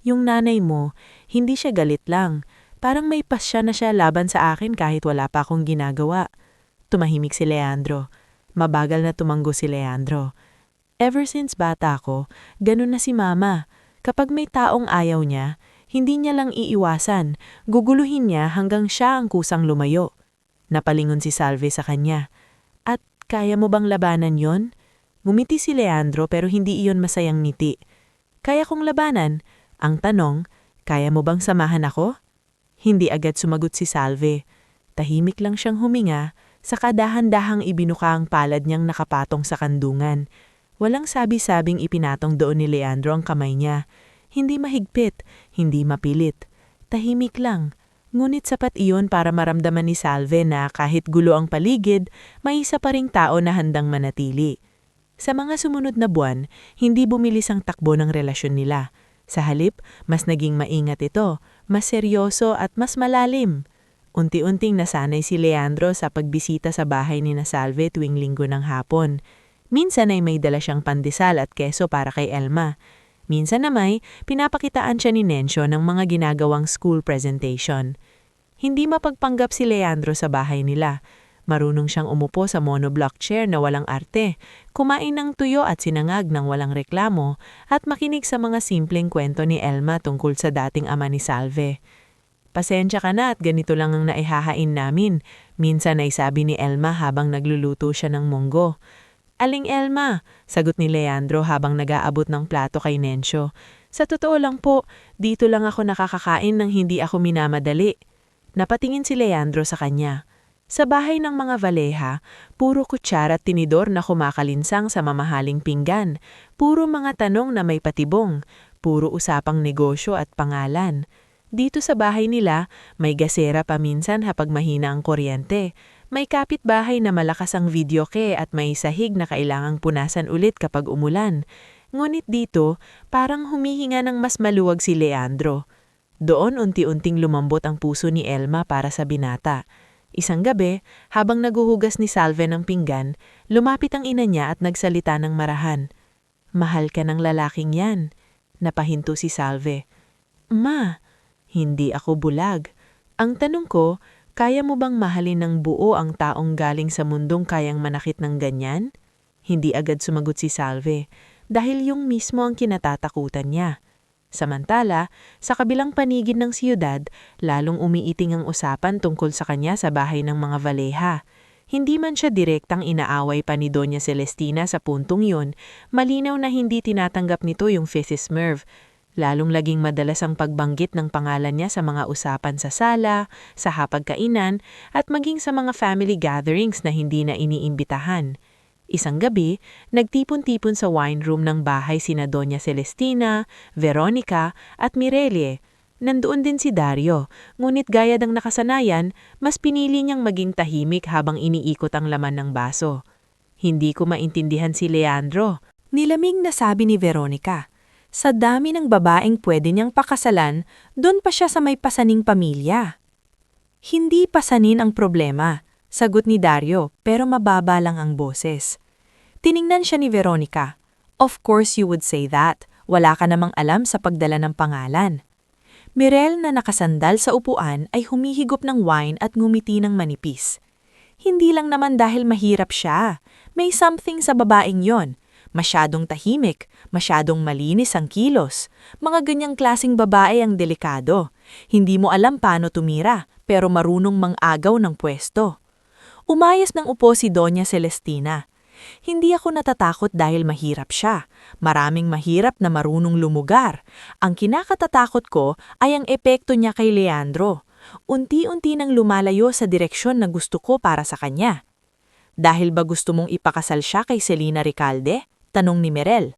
Speaker 1: Yung nanay mo, hindi siya galit lang. Parang may pasya na siya laban sa akin kahit wala pa akong ginagawa. Tumahimik si Leandro. Mabagal na tumanggo si Leandro. Ever since bata ko, ganun na si Mama. Kapag may taong ayaw niya, hindi niya lang iiwasan. Guguluhin niya hanggang siya ang kusang lumayo. Napalingon si Salve sa kanya. At kaya mo bang labanan yon? Ngumiti si Leandro pero hindi iyon masayang ngiti. Kaya kong labanan. Ang tanong, kaya mo bang samahan ako? Hindi agad sumagot si Salve. Tahimik lang siyang huminga, saka dahan-dahang ibinuka ang palad niyang nakapatong sa kandungan. Walang sabi-sabing ipinatong doon ni Leandro ang kamay niya. Hindi mahigpit, hindi mapilit. Tahimik lang. Ngunit sapat iyon para maramdaman ni Salve na kahit gulo ang paligid, may isa pa ring tao na handang manatili. Sa mga sumunod na buwan, hindi bumilis ang takbo ng relasyon nila. Sa halip, mas naging maingat ito, mas seryoso at mas malalim. Unti-unting nasanay si Leandro sa pagbisita sa bahay ni Salve tuwing linggo ng hapon. Minsan ay may dala siyang pandesal at keso para kay Elma. Minsan namay, pinapakitaan siya ni Nencio ng mga ginagawang school presentation. Hindi mapagpanggap si Leandro sa bahay nila. Marunong siyang umupo sa monoblock chair na walang arte, kumain ng tuyo at sinangag ng walang reklamo, at makinig sa mga simpleng kwento ni Elma tungkol sa dating ama ni Salve. Pasensya ka na at ganito lang ang naihahain namin, minsan ay sabi ni Elma habang nagluluto siya ng munggo. Aling Elma, sagot ni Leandro habang nag-aabot ng plato kay Nencio. Sa totoo lang po, dito lang ako nakakakain nang hindi ako minamadali. Napatingin si Leandro sa kanya. Sa bahay ng mga Valeha, puro kutsara at tinidor na kumakalinsang sa mamahaling pinggan, puro mga tanong na may patibong, puro usapang negosyo at pangalan. Dito sa bahay nila, may gasera paminsan kapag mahina ang kuryente, may kapitbahay na malakas ang videoke at may sahig na kailangang punasan ulit kapag umulan. Ngunit dito, parang humihinga ng mas maluwag si Leandro. Doon unti-unting lumambot ang puso ni Elma para sa binata. Isang gabi, habang naguhugas ni Salve ng pinggan, lumapit ang ina niya at nagsalita ng marahan. Mahal ka ng lalaking yan. Napahinto si Salve. Ma, hindi ako bulag. Ang tanong ko, kaya mo bang mahalin ng buo ang taong galing sa mundong kayang manakit ng ganyan? Hindi agad sumagot si Salve, dahil yung mismo ang kinatatakutan niya. Samantala, sa kabilang paligid ng siyudad, lalong umiiting ang usapan tungkol sa kanya sa bahay ng mga Valeha. Hindi man siya direktang inaaway pa ni Doña Celestina sa puntong yun, malinaw na hindi tinatanggap nito yung Mrs. Merv. Lalong laging madalas ang pagbanggit ng pangalan niya sa mga usapan sa sala, sa hapagkainan, at maging sa mga family gatherings na hindi na iniimbitahan. Isang gabi, nagtipon-tipon sa wine room ng bahay sina Doña Celestina, Veronica at Mirelie. Nandoon din si Dario, ngunit gaya ng nakasanayan, mas pinili niyang maging tahimik habang iniikot ang laman ng baso. Hindi ko maintindihan si Leandro. Nilamig na sabi ni Veronica. Sa dami ng babaeng pwede niyang pakasalan, doon pa siya sa may pasaning pamilya. Hindi pasanin ang problema, sagot ni Dario, pero mababa lang ang boses. Tiningnan siya ni Veronica. Of course you would say that. Wala ka namang alam sa pagdala ng pangalan. Mirel na nakasandal sa upuan ay humihigop ng wine at ngumiti ng manipis. Hindi lang naman dahil mahirap siya. May something sa babaeng yon. Masyadong tahimik, masyadong malinis ang kilos. Mga ganyang klasing babae ang delikado. Hindi mo alam paano tumira, pero marunong mang-agaw ng pwesto. Umayos ng upo si Doña Celestina. Hindi ako natatakot dahil mahirap siya. Maraming mahirap na marunong lumugar. Ang kinakatatakot ko ay ang epekto niya kay Leandro. Unti-unti nang lumalayo sa direksyon na gusto ko para sa kanya. Dahil ba gusto mong ipakasal siya kay Selina Recalde? Tanong ni Mirel.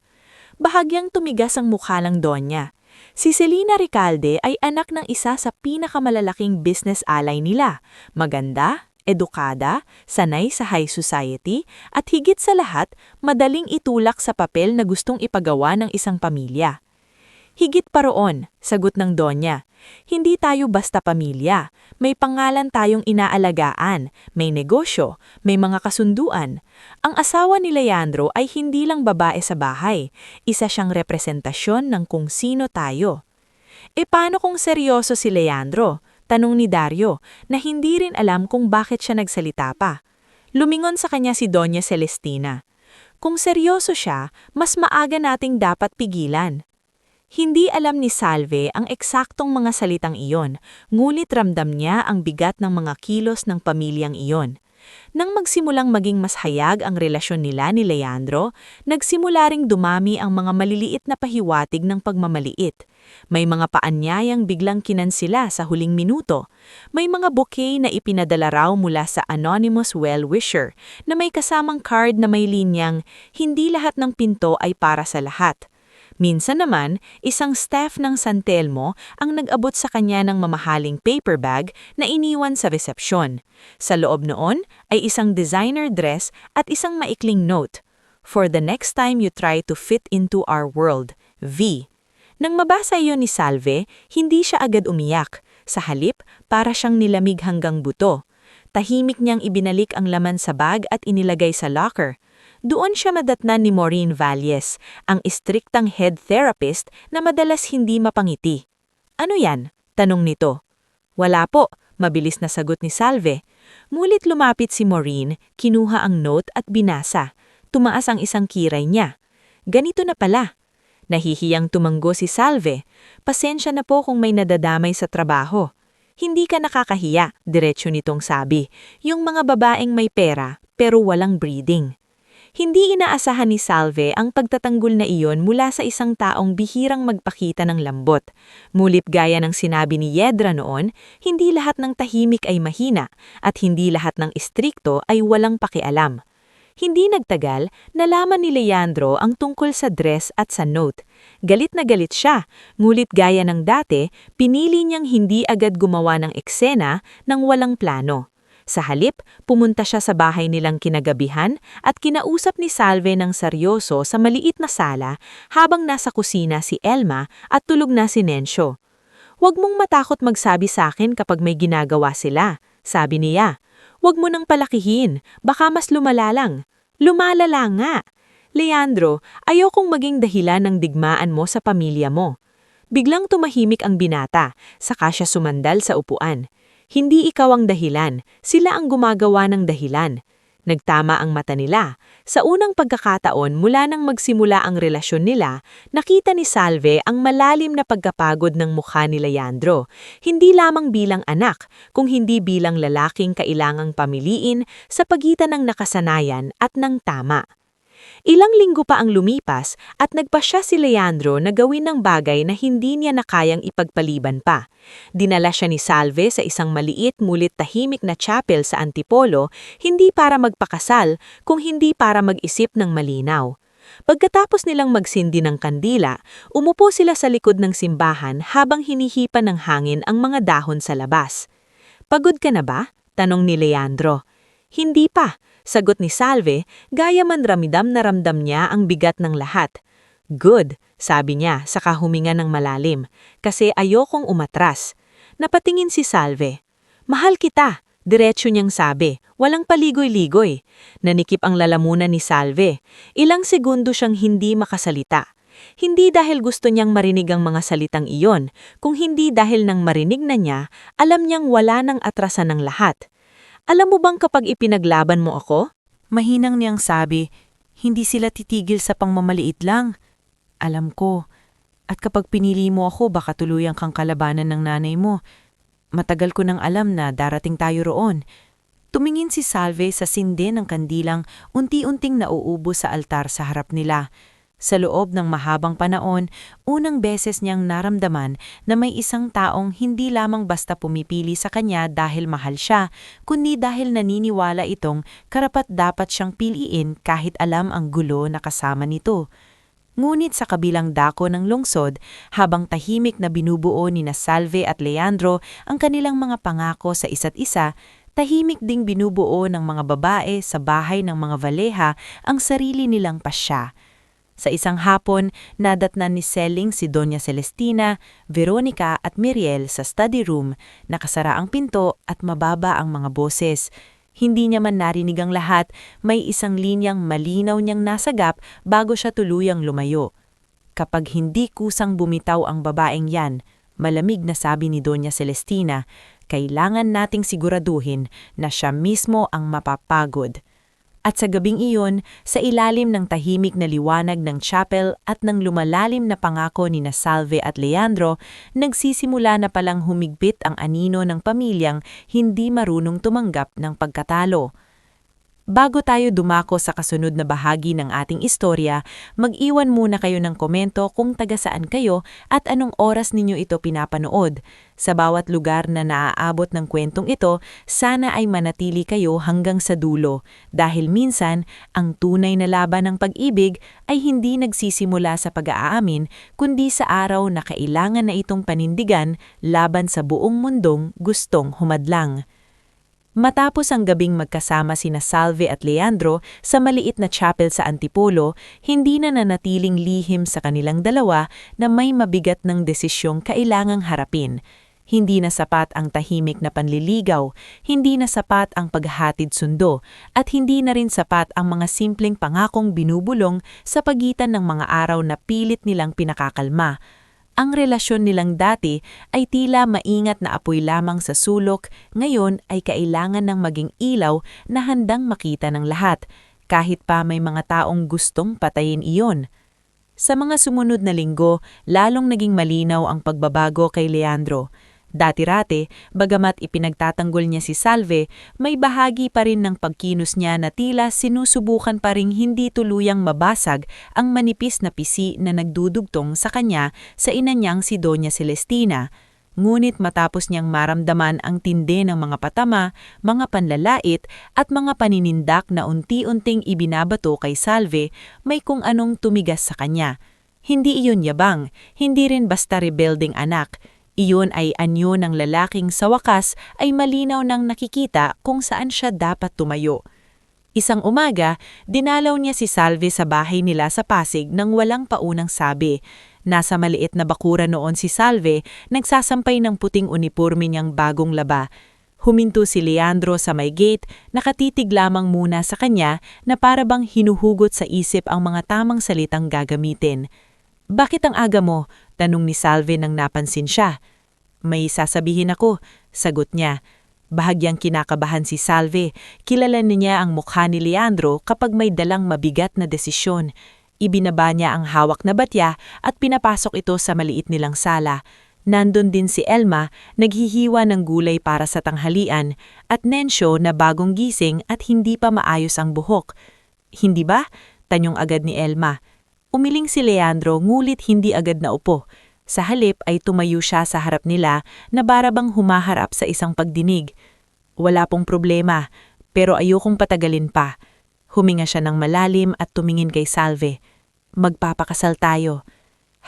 Speaker 1: Bahagyang tumigas ang mukha ng Donya. Si Selina Recalde ay anak ng isa sa pinakamalalaking business ally nila. Maganda, edukada, sanay sa high society, at higit sa lahat, madaling itulak sa papel na gustong ipagawa ng isang pamilya. Higit pa roon, sagot ng Donya. Hindi tayo basta pamilya. May pangalan tayong inaalagaan, may negosyo, may mga kasunduan. Ang asawa ni Leandro ay hindi lang babae sa bahay. Isa siyang representasyon ng kung sino tayo. E paano kung seryoso si Leandro? Tanong ni Dario, na hindi rin alam kung bakit siya nagsalita pa. Lumingon sa kanya si Doña Celestina. Kung seryoso siya, mas maaga nating dapat pigilan. Hindi alam ni Salve ang eksaktong mga salitang iyon, ngunit ramdam niya ang bigat ng mga kilos ng pamilyang iyon. Nang magsimulang maging mas hayag ang relasyon nila ni Leandro, nagsimula ring dumami ang mga maliliit na pahiwatig ng pagmamaliit. May mga paanyayang biglang kinansila sa huling minuto. May mga bouquet na ipinadala raw mula sa anonymous well-wisher na may kasamang card na may linyang, "Hindi lahat ng pinto ay para sa lahat." Minsan naman, isang staff ng San Telmo ang nag-abot sa kanya ng mamahaling paper bag na iniwan sa resepsyon. Sa loob noon ay isang designer dress at isang maikling note, "For the next time you try to fit into our world, V." Nang mabasa iyon ni Salve, hindi siya agad umiyak. Sa halip, para siyang nilamig hanggang buto. Tahimik niyang ibinalik ang laman sa bag at inilagay sa locker. Doon siya madatnan ni Maureen Valles, ang istriktang head therapist na madalas hindi mapangiti. "Ano yan?" tanong nito. "Wala po," mabilis na sagot ni Salve. Mulit lumapit si Maureen, kinuha ang note at binasa. Tumaas ang isang kiray niya. Ganito na pala. Nahihiyang tumanggo si Salve. "Pasensya na po kung may nadadamay sa trabaho." "Hindi ka nakakahiya," diretsyo nitong sabi. "Yung mga babaeng may pera, pero walang breeding." Hindi inaasahan ni Salve ang pagtatanggol na iyon mula sa isang taong bihirang magpakita ng lambot. Mulit gaya ng sinabi ni Yedra noon, hindi lahat ng tahimik ay mahina at hindi lahat ng istrikto ay walang pakialam. Hindi nagtagal, nalaman ni Leandro ang tungkol sa dress at sa note. Galit na galit siya, ngulit gaya ng dati, pinili niyang hindi agad gumawa ng eksena ng walang plano. Sa halip, pumunta siya sa bahay nilang kinagabihan at kinausap ni Salve ng seryoso sa maliit na sala habang nasa kusina si Elma at tulog na si Nencio. "Huwag mong matakot magsabi sa akin kapag may ginagawa sila," sabi niya. "Huwag mo nang palakihin, baka mas lumala lang." "Lumalala nga! Leandro, ayokong maging dahilan ng digmaan mo sa pamilya mo." Biglang tumahimik ang binata, saka siya sumandal sa upuan. "Hindi ikaw ang dahilan, sila ang gumagawa ng dahilan." Nagtama ang mata nila. Sa unang pagkakataon mula nang magsimula ang relasyon nila, nakita ni Salve ang malalim na pagkapagod ng mukha ni Leandro. Hindi lamang bilang anak, kung hindi bilang lalaking kailangang pamiliin sa pagitan ng nakasanayan at ng tama. Ilang linggo pa ang lumipas at nagpasya si Leandro na gawin ng bagay na hindi niya na kayang ipagpaliban pa. Dinala siya ni Salve sa isang maliit mulit tahimik na chapel sa Antipolo, hindi para magpakasal, kung hindi para mag-isip ng malinaw. Pagkatapos nilang magsindi ng kandila, umupo sila sa likod ng simbahan habang hinihipan ng hangin ang mga dahon sa labas. "Pagod ka na ba?" tanong ni Leandro. "Hindi pa," sagot ni Salve, gaya man ramdam na ramdam niya ang bigat ng lahat. "Good," sabi niya, saka huminga ng malalim, "kasi ayokong umatras." Napatingin si Salve. "Mahal kita," diretsyo niyang sabi, walang paligoy-ligoy. Nanikip ang lalamunan ni Salve. Ilang segundo siyang hindi makasalita. Hindi dahil gusto niyang marinig ang mga salitang iyon, kung hindi dahil nang marinig na niya, alam niyang wala nang atrasan ng lahat. "Alam mo bang kapag ipinaglaban mo ako?" Mahinang niyang sabi, "Hindi sila titigil sa pangmamaliit lang." "Alam ko. At kapag pinili mo ako, baka tuluyan kang kalabanan ng nanay mo. Matagal ko nang alam na darating tayo roon." Tumingin si Salve sa sinde ng kandilang unti-unting nauubo sa altar sa harap nila. Sa loob ng mahabang panahon, unang beses niyang naramdaman na may isang taong hindi lamang basta pumipili sa kanya dahil mahal siya, kundi dahil naniniwala itong karapat-dapat siyang piliin kahit alam ang gulo na kasama nito. Ngunit sa kabilang dako ng lungsod, habang tahimik na binubuo ni Salve at Leandro ang kanilang mga pangako sa isa't isa, tahimik ding binubuo ng mga babae sa bahay ng mga Valleja ang sarili nilang pasya. Sa isang hapon, nadatnan ni Selling si Doña Celestina, Veronica at Miriel sa study room, nakasara ang pinto at mababa ang mga boses. Hindi niya man narinig ang lahat, may isang linyang malinaw niyang nasagap bago siya tuluyang lumayo. Kapag hindi kusang bumitaw ang babaeng yan, malamig na sabi ni Doña Celestina, kailangan nating siguraduhin na siya mismo ang mapapagod. At sa gabing iyon, sa ilalim ng tahimik na liwanag ng chapel at ng lumalalim na pangako ni Salve at Leandro, nagsisimula na palang humigpit ang anino ng pamilyang hindi marunong tumanggap ng pagkatalo. Bago tayo dumako sa kasunod na bahagi ng ating istorya, mag-iwan muna kayo ng komento kung taga saan kayo at anong oras ninyo ito pinapanood. Sa bawat lugar na naaabot ng kwentong ito, sana ay manatili kayo hanggang sa dulo. Dahil minsan, ang tunay na laban ng pag-ibig ay hindi nagsisimula sa pag-aamin, kundi sa araw na kailangan na itong panindigan laban sa buong mundong gustong humadlang. Matapos ang gabing magkasama sina Salve at Leandro sa maliit na chapel sa Antipolo, hindi na nanatiling lihim sa kanilang dalawa na may mabigat ng desisyong kailangang harapin. Hindi na sapat ang tahimik na panliligaw, hindi na sapat ang paghahatid sundo, at hindi na rin sapat ang mga simpleng pangakong binubulong sa pagitan ng mga araw na pilit nilang pinakakalma. Ang relasyon nilang dati ay tila maingat na apoy lamang sa sulok, ngayon ay kailangan ng maging ilaw na handang makita ng lahat, kahit pa may mga taong gustong patayin iyon. Sa mga sumunod na linggo, lalong naging malinaw ang pagbabago kay Leandro. Dati-rati, bagamat ipinagtatanggol niya si Salve, may bahagi pa rin ng pagkilos niya na tila sinusubukan pa ring hindi tuluyang mabasag ang manipis na pisi na nagdudugtong sa kanya sa ina niyang si Doña Celestina. Ngunit matapos niyang maramdaman ang tindi ng mga patama, mga panlalait at mga paninindak na unti-unting ibinabato kay Salve, may kung anong tumigas sa kanya. Hindi iyon yabang, hindi rin basta rebelding anak. Iyon ay anyo ng lalaking sa wakas ay malinaw nang nakikita kung saan siya dapat tumayo. Isang umaga, dinalaw niya si Salve sa bahay nila sa Pasig nang walang paunang sabi. Nasa maliit na bakuran noon si Salve, nagsasampay ng puting uniporme niyang bagong laba. Huminto si Leandro sa may gate, nakatitig lamang muna sa kanya na para bang hinuhugot sa isip ang mga tamang salitang gagamitin. "Bakit ang aga mo?" tanong ni Salve nang napansin siya. "May sasabihin ako," sagot niya. Bahagyang kinakabahan si Salve, kilala niya ang mukha ni Leandro kapag may dalang mabigat na desisyon. Ibinaba niya ang hawak na batya at pinapasok ito sa maliit nilang sala. Nandun din si Elma, naghihiwa ng gulay para sa tanghalian, at Nensyo na bagong gising at hindi pa maayos ang buhok. "Hindi ba?" tanyong agad ni Elma. Umiling si Leandro ngulit hindi agad na upo. Sa halip ay tumayo siya sa harap nila na barabang humaharap sa isang pagdinig. "Wala pong problema, pero ayokong patagalin pa." Huminga siya ng malalim at tumingin kay Salve. "Magpapakasal tayo."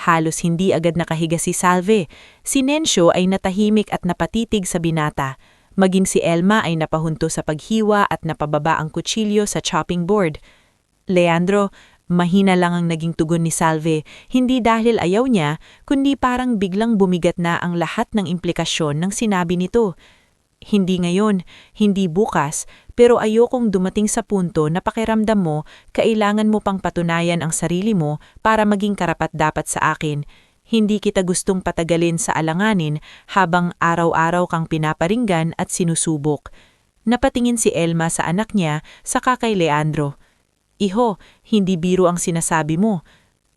Speaker 1: Halos hindi agad nakahiga si Salve. Si Nensyo ay natahimik at napatitig sa binata. Maging si Elma ay napahunto sa paghiwa at napababa ang kutsilyo sa chopping board. "Leandro," mahina lang ang naging tugon ni Salve, hindi dahil ayaw niya, kundi parang biglang bumigat na ang lahat ng implikasyon ng sinabi nito. "Hindi ngayon, hindi bukas, pero ayokong dumating sa punto na pakiramdam mo kailangan mo pang patunayan ang sarili mo para maging karapat-dapat sa akin. Hindi kita gustong patagalin sa alanganin habang araw-araw kang pinaparinggan at sinusubok." Napatingin si Elma sa anak niya, saka kay Leandro. "Iho, hindi biro ang sinasabi mo."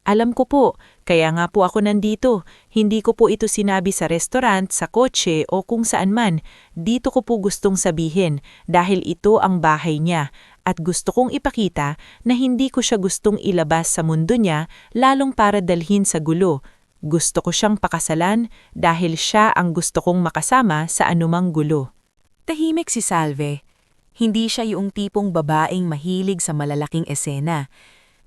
Speaker 1: "Alam ko po, kaya nga po ako nandito. Hindi ko po ito sinabi sa restaurant, sa kotse o kung saan man. Dito ko po gustong sabihin dahil ito ang bahay niya at gusto kong ipakita na hindi ko siya gustong ilabas sa mundo niya lalong para dalhin sa gulo. Gusto ko siyang pakasalan dahil siya ang gusto kong makasama sa anumang gulo." Tahimik si Salve. Hindi siya yung tipong babaeng mahilig sa malalaking esena.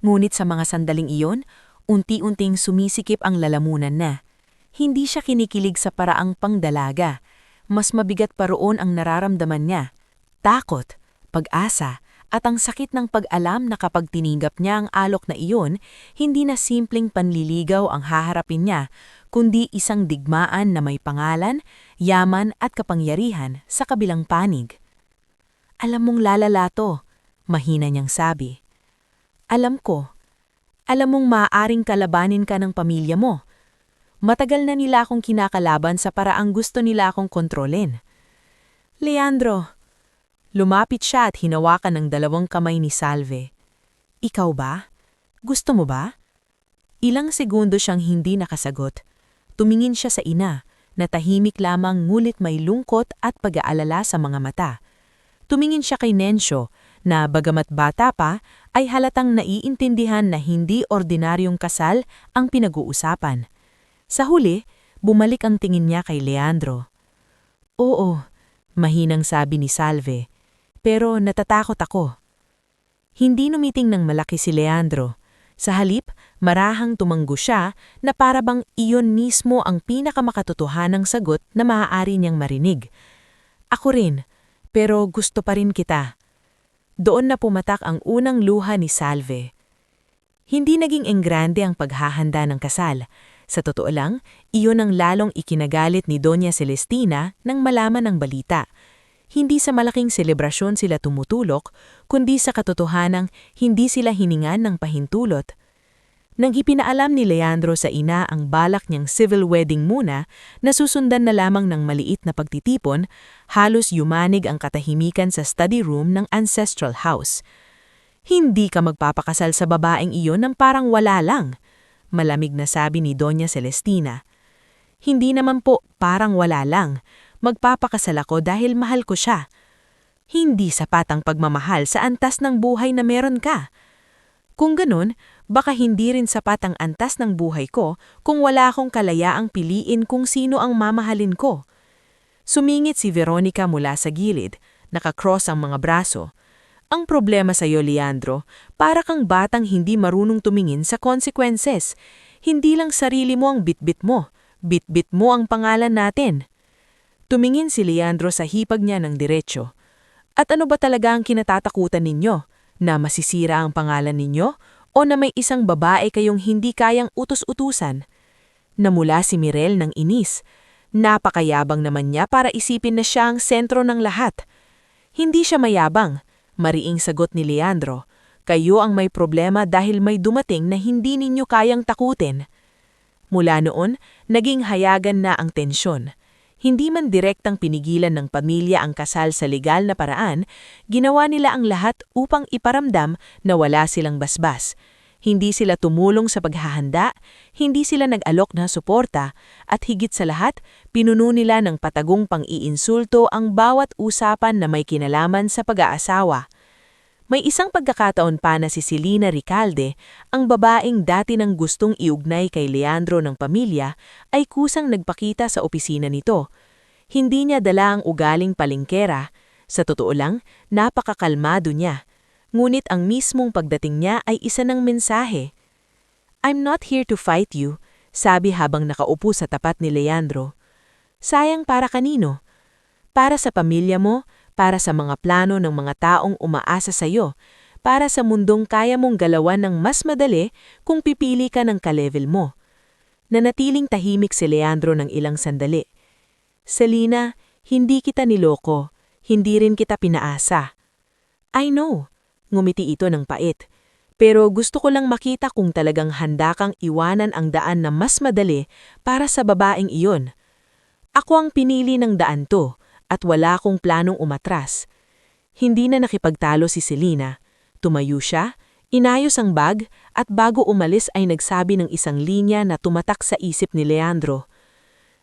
Speaker 1: Ngunit sa mga sandaling iyon, unti-unting sumisikip ang lalamunan na. Hindi siya kinikilig sa paraang pangdalaga. Mas mabigat pa roon ang nararamdaman niya. Takot, pag-asa, At ang sakit ng pag-alam na kapag tinigap niya ang alok na iyon, hindi na simpleng panliligaw ang haharapin niya, kundi isang digmaan na may pangalan, yaman at kapangyarihan sa kabilang panig. Alam mong lalala to, mahina niyang sabi. Alam ko. Alam mong maaaring kalabanin ka ng pamilya mo. Matagal na nila akong kinakalaban sa paraang gusto nila akong kontrolin. Leandro. Lumapit siya at hinawakan ng 2 kamay ni Salve. Ikaw ba? Gusto mo ba? Ilang segundo siyang hindi nakasagot. Tumingin siya sa ina, na tahimik lamang ngulit may lungkot at pag-aalala sa mga mata. Tumingin siya kay Nencio, na bagamat bata pa, ay halatang naiintindihan na hindi ordinaryong kasal ang pinag-uusapan. Sa huli, bumalik ang tingin niya kay Leandro. Oo, mahinang sabi ni Salve, pero natatakot ako. Hindi numiting ng malaki si Leandro. Sa halip, marahang tumanggo siya na parabang iyon mismo ang pinakamakatotohanang sagot na maaari niyang marinig. Ako rin, pero gusto pa rin kita. Doon na pumatak ang unang luha ni Salve. Hindi naging enggrande ang paghahanda ng kasal. Sa totoo lang, iyon ang lalong ikinagalit ni Doña Celestina nang malaman ang balita. Hindi sa malaking selebrasyon sila tumutulok, kundi sa katotohanang hindi sila hiningan ng pahintulot. Nang ipinaalam ni Leandro sa ina ang balak niyang civil wedding muna, nasusundan na lamang ng maliit na pagtitipon, halos yumanig ang katahimikan sa study room ng ancestral house. Hindi ka magpapakasal sa babaeng iyon ng parang wala lang, malamig na sabi ni Doña Celestina. Hindi naman po parang wala lang, magpapakasal ako dahil mahal ko siya. Hindi sapat ang pagmamahal sa antas ng buhay na meron ka. Kung ganun, baka hindi rin sapat ang antas ng buhay ko kung wala akong kalayaang piliin kung sino ang mamahalin ko. Sumingit si Veronica mula sa gilid, nakakross ang mga braso. Ang problema sa iyo, Leandro, para kang batang hindi marunong tumingin sa consequences. Hindi lang sarili mo ang bitbit mo ang pangalan natin. Tumingin si Leandro sa hipag niya ng diretsyo. At ano ba talaga ang kinatatakutan ninyo? Na masisira ang pangalan ninyo o na may isang babae kayong hindi kayang utos-utusan? Namula si Mirel ng inis. Napakayabang naman niya para isipin na siya ang sentro ng lahat. Hindi siya mayabang, mariing sagot ni Leandro. Kayo ang may problema dahil may dumating na hindi ninyo kayang takutin. Mula noon, naging hayagan na ang tensyon. Hindi man direktang pinigilan ng pamilya ang kasal sa legal na paraan, ginawa nila ang lahat upang iparamdam na wala silang basbas. Hindi sila tumulong sa paghahanda, hindi sila nag-alok na suporta, at higit sa lahat, pinuno nila ng patagong pang-iinsulto ang bawat usapan na may kinalaman sa pag-aasawa. May isang pagkakataon pa na si Selena Recalde, ang babaeng dati nang gustong iugnay kay Leandro ng pamilya, ay kusang nagpakita sa opisina nito. Hindi niya dala ang ugaling palingkera. Sa totoo lang, napakakalmado niya. Ngunit ang mismong pagdating niya ay isa ng mensahe. I'm not here to fight you, sabi habang nakaupo sa tapat ni Leandro. Sayang para kanino? Para sa pamilya mo, para sa mga plano ng mga taong umaasa sa iyo, para sa mundong kaya mong galawan ng mas madali kung pipili ka ng ka-level mo. Nanatiling tahimik si Leandro ng ilang sandali. Selena, hindi kita niloko, hindi rin kita pinaasa. I know, ngumiti ito ng pait, pero gusto ko lang makita kung talagang handa kang iwanan ang daan na mas madali para sa babaeng iyon. Ako ang pinili ng daan to, at wala akong planong umatras. Hindi na nakipagtalo si Selena. Tumayo siya, inayos ang bag, at bago umalis ay nagsabi ng isang linya na tumatak sa isip ni Leandro.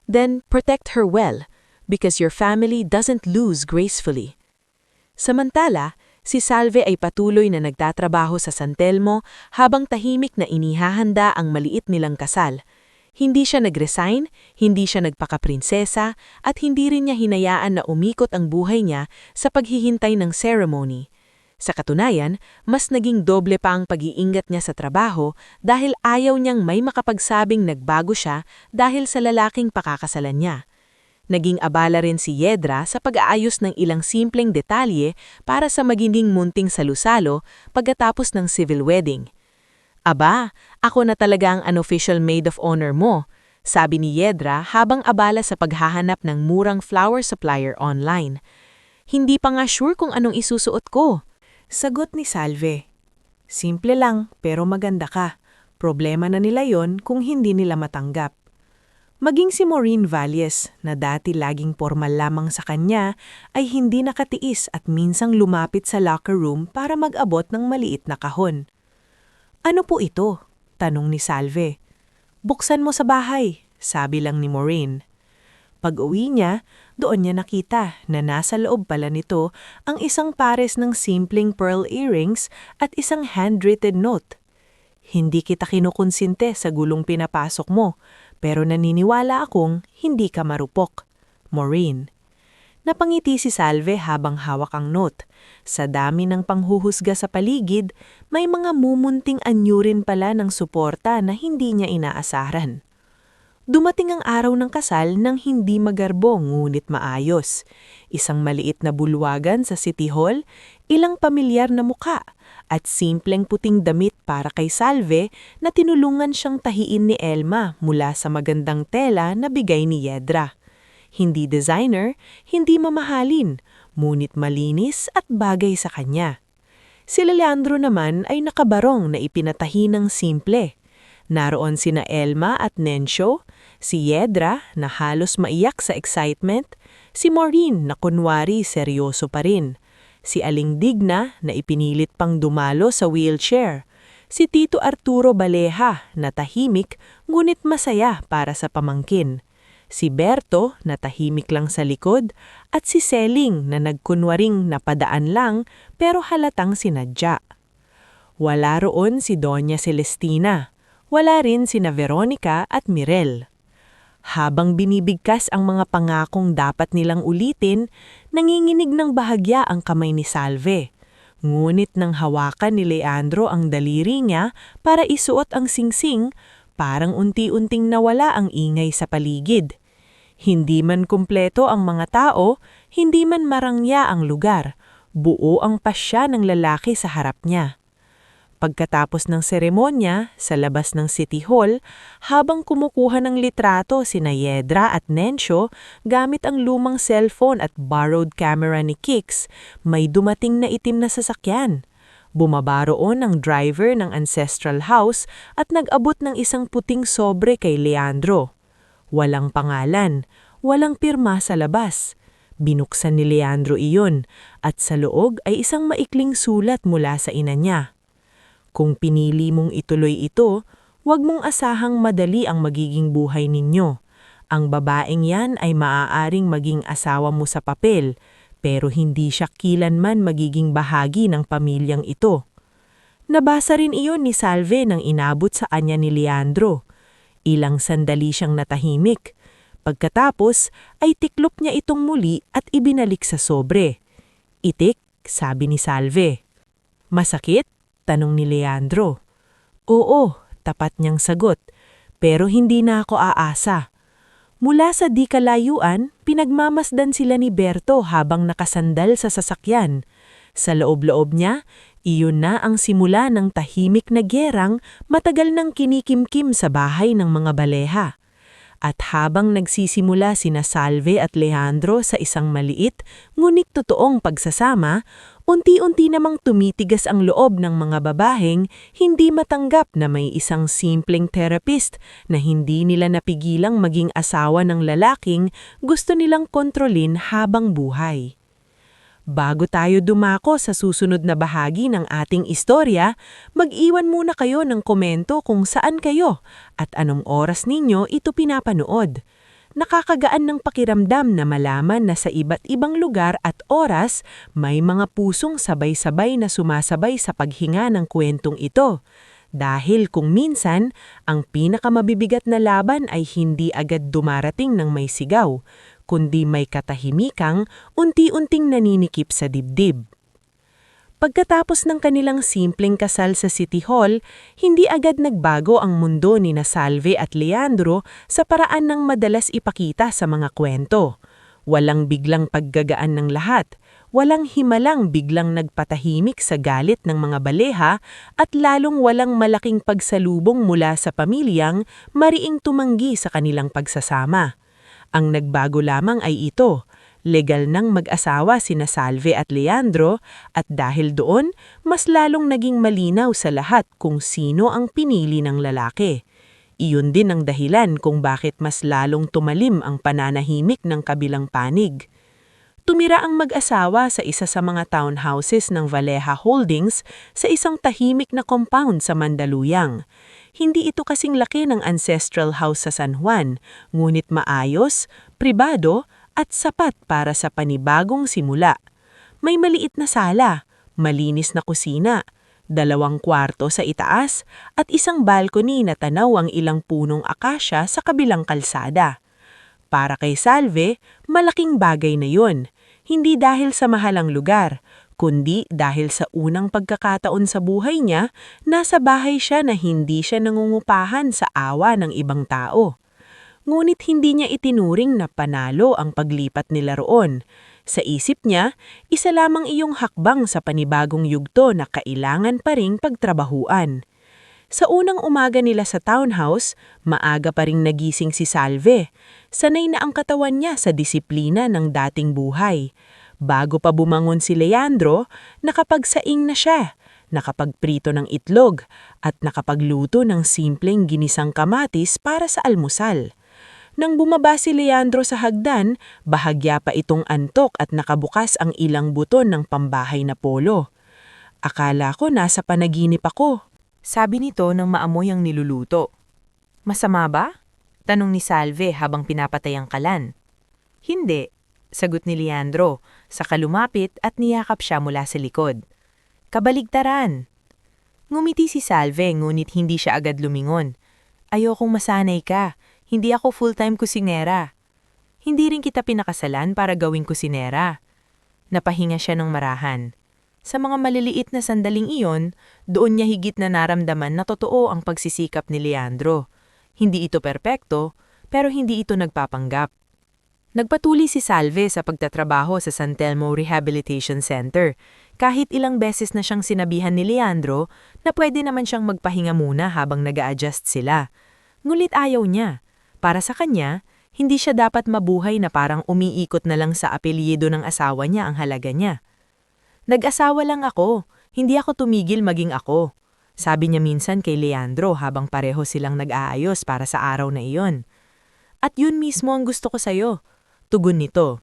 Speaker 1: Then protect her well, because your family doesn't lose gracefully. Samantala, si Salve ay patuloy na nagtatrabaho sa San Telmo habang tahimik na inihahanda ang maliit nilang kasal. Hindi siya nag-resign, hindi siya nagpakaprinsesa, at hindi rin niya hinayaan na umikot ang buhay niya sa paghihintay ng ceremony. Sa katunayan, mas naging doble pa ang pag-iingat niya sa trabaho dahil ayaw niyang may makapagsabing nagbago siya dahil sa lalaking pakakasalan niya. Naging abala rin si Yedra sa pag-aayos ng ilang simpleng detalye para sa magiging munting salusalo pagkatapos ng civil wedding. Aba, ako na talaga ang unofficial maid of honor mo, sabi ni Yedra habang abala sa paghahanap ng murang flower supplier online. Hindi pa nga sure kung anong isusuot ko. Sagot ni Salve. Simple lang pero maganda ka. Problema na nila yon kung hindi nila matanggap. Maging si Maureen Valles na dati laging formal lamang sa kanya ay hindi nakatiis at minsang lumapit sa locker room para mag-abot ng maliit na kahon. Ano po ito? Tanong ni Salve. Buksan mo sa bahay, sabi lang ni Maureen. Pag-uwi niya, doon niya nakita na nasa loob pala nito ang isang pares ng simpleng pearl earrings at isang handwritten note. Hindi kita kinukonsinte sa gulong pinapasok mo, pero naniniwala akong hindi ka marupok. Maureen. Napangiti si Salve habang hawak ang note. Sa dami ng panghuhusga sa paligid, may mga mumunting anyo rin pala ng suporta na hindi niya inaasaran. Dumating ang araw ng kasal nang hindi magarbo ngunit maayos. Isang maliit na bulwagan sa City Hall, ilang pamilyar na muka, at simpleng puting damit para kay Salve na tinulungan siyang tahiin ni Elma mula sa magandang tela na bigay ni Yedra. Hindi designer, hindi mamahalin, ngunit malinis at bagay sa kanya. Si Leandro naman ay nakabarong na ipinatahi ng simple. Naroon sina Elma at Nencio, si Yedra na halos maiyak sa excitement, si Maureen na kunwari seryoso pa rin, si Aling Digna na ipinilit pang dumalo sa wheelchair, si Tito Arturo Baleha na tahimik ngunit masaya para sa pamangkin, si Berto na tahimik lang sa likod, at si Seling na nagkunwaring napadaan lang pero halatang sinadya. Wala roon si Doña Celestina, wala rin sina Veronica at Mirel. Habang binibigkas ang mga pangakong dapat nilang ulitin, nanginginig ng bahagya ang kamay ni Salve. Ngunit nang hawakan ni Leandro ang daliri niya para isuot ang singsing, parang unti-unting nawala ang ingay sa paligid. Hindi man kumpleto ang mga tao, hindi man marangya ang lugar, buo ang pasya ng lalaki sa harap niya. Pagkatapos ng seremonya, sa labas ng City Hall, habang kumukuha ng litrato sina Yedra at Nencio gamit ang lumang cellphone at borrowed camera ni Kix, may dumating na itim na sasakyan. Bumaba roon ang driver ng ancestral house at nag-abot ng isang puting sobre kay Leandro. Walang pangalan, walang pirma sa labas. Binuksan ni Leandro iyon at sa loob ay isang maikling sulat mula sa ina niya. Kung pinili mong ituloy ito, huwag mong asahang madali ang magiging buhay ninyo. Ang babaeng yan ay maaaring maging asawa mo sa papel, pero hindi siya kilanman magiging bahagi ng pamilyang ito. Nabasa rin iyon ni Salve nang inabot sa kanya ni Leandro. Ilang sandali siyang natahimik. Pagkatapos ay tiklop niya itong muli at ibinalik sa sobre. Itik, sabi ni Salve. Masakit? Tanong ni Leandro. Oo, tapat niyang sagot. Pero hindi na ako aasa. Mula sa di kalayuan, pinagmamasdan sila ni Berto habang nakasandal sa sasakyan. Sa loob-loob niya, iyon na ang simula ng tahimik na gerang matagal nang kinikimkim sa bahay ng mga Baleha. At habang nagsisimula sina Salve at Leandro sa isang maliit, ngunit totoong pagsasama, unti-unti namang tumitigas ang loob ng mga babaheng hindi matanggap na may isang simpleng therapist na hindi nila napigilang maging asawa ng lalaking gusto nilang kontrolin habang buhay. Bago tayo dumako sa susunod na bahagi ng ating istorya, mag-iwan muna kayo ng komento kung saan kayo at anong oras ninyo ito pinapanood. Nakakagaan ng pakiramdam na malaman na sa iba't ibang lugar at oras, may mga pusong sabay-sabay na sumasabay sa paghinga ng kwentong ito. Dahil kung minsan, ang pinakamabibigat na laban ay hindi agad dumarating ng may sigaw, kundi may katahimikang unti-unting naninikip sa dibdib. Pagkatapos ng kanilang simpleng kasal sa City Hall, hindi agad nagbago ang mundo ni na Salve at Leandro sa paraan ng madalas ipakita sa mga kwento. Walang biglang paggagaan ng lahat, walang himalang biglang nagpatahimik sa galit ng mga baleha at lalong walang malaking pagsalubong mula sa pamilyang mariing tumanggi sa kanilang pagsasama. Ang nagbago lamang ay ito. Legal nang mag-asawa sina Salve at Leandro at dahil doon, mas lalong naging malinaw sa lahat kung sino ang pinili ng lalaki. Iyon din ang dahilan kung bakit mas lalong tumalim ang pananahimik ng kabilang panig. Tumira ang mag-asawa sa isa sa mga townhouses ng Valleja Holdings sa isang tahimik na compound sa Mandaluyong. Hindi ito kasing laki ng ancestral house sa San Juan, ngunit maayos, pribado, at sapat para sa panibagong simula. May maliit na sala, malinis na kusina, 2 kwarto sa itaas at isang balcony na tanaw ang ilang punong akasya sa kabilang kalsada. Para kay Salve, malaking bagay na yun, hindi dahil sa mahalang lugar, kundi dahil sa unang pagkakataon sa buhay niya, nasa bahay siya na hindi siya nangungupahan sa awa ng ibang tao. Ngunit hindi niya itinuring na panalo ang paglipat nila roon. Sa isip niya, isa lamang iyong hakbang sa panibagong yugto na kailangan pa ring pagtrabahuan. Sa unang umaga nila sa townhouse, maaga pa ring nagising si Salve. Sanay na ang katawan niya sa disiplina ng dating buhay. Bago pa bumangon si Leandro, nakapagsaing na siya, nakapagprito ng itlog, at nakapagluto ng simpleng ginisang kamatis para sa almusal. Nang bumaba si Leandro sa hagdan, bahagya pa itong antok at nakabukas ang ilang buton ng pambahay na polo. Akala ko nasa panaginip ako.
Speaker 2: Sabi nito nang maamoy ang niluluto. Masama ba? Tanong ni Salve habang pinapatay ang kalan. Hindi, sagot ni Leandro, saka lumapit at niyakap siya mula sa likod. Kabaligtaran. Ngumiti si Salve ngunit hindi siya agad lumingon. Ayokong masanay ka. Hindi ako full-time kusinera. Hindi rin kita pinakasalan para gawing kusinera. Napahinga siya ng marahan. Sa mga maliliit na sandaling iyon, doon niya higit na naramdaman na totoo ang pagsisikap ni Leandro. Hindi ito perpekto, pero hindi ito nagpapanggap. Nagpatuloy si Salve sa pagtatrabaho sa San Telmo Rehabilitation Center, kahit ilang beses na siyang sinabihan ni Leandro na pwede naman siyang magpahinga muna habang nag-a-adjust sila. Ngulit ayaw niya. Para sa kanya, hindi siya dapat mabuhay na parang umiikot na lang sa apelyido ng asawa niya ang halaga niya. Nag-asawa lang ako, hindi ako tumigil maging ako. Sabi niya minsan kay Leandro habang pareho silang nag-aayos para sa araw na iyon. At yun mismo ang gusto ko sa'yo, tugon nito.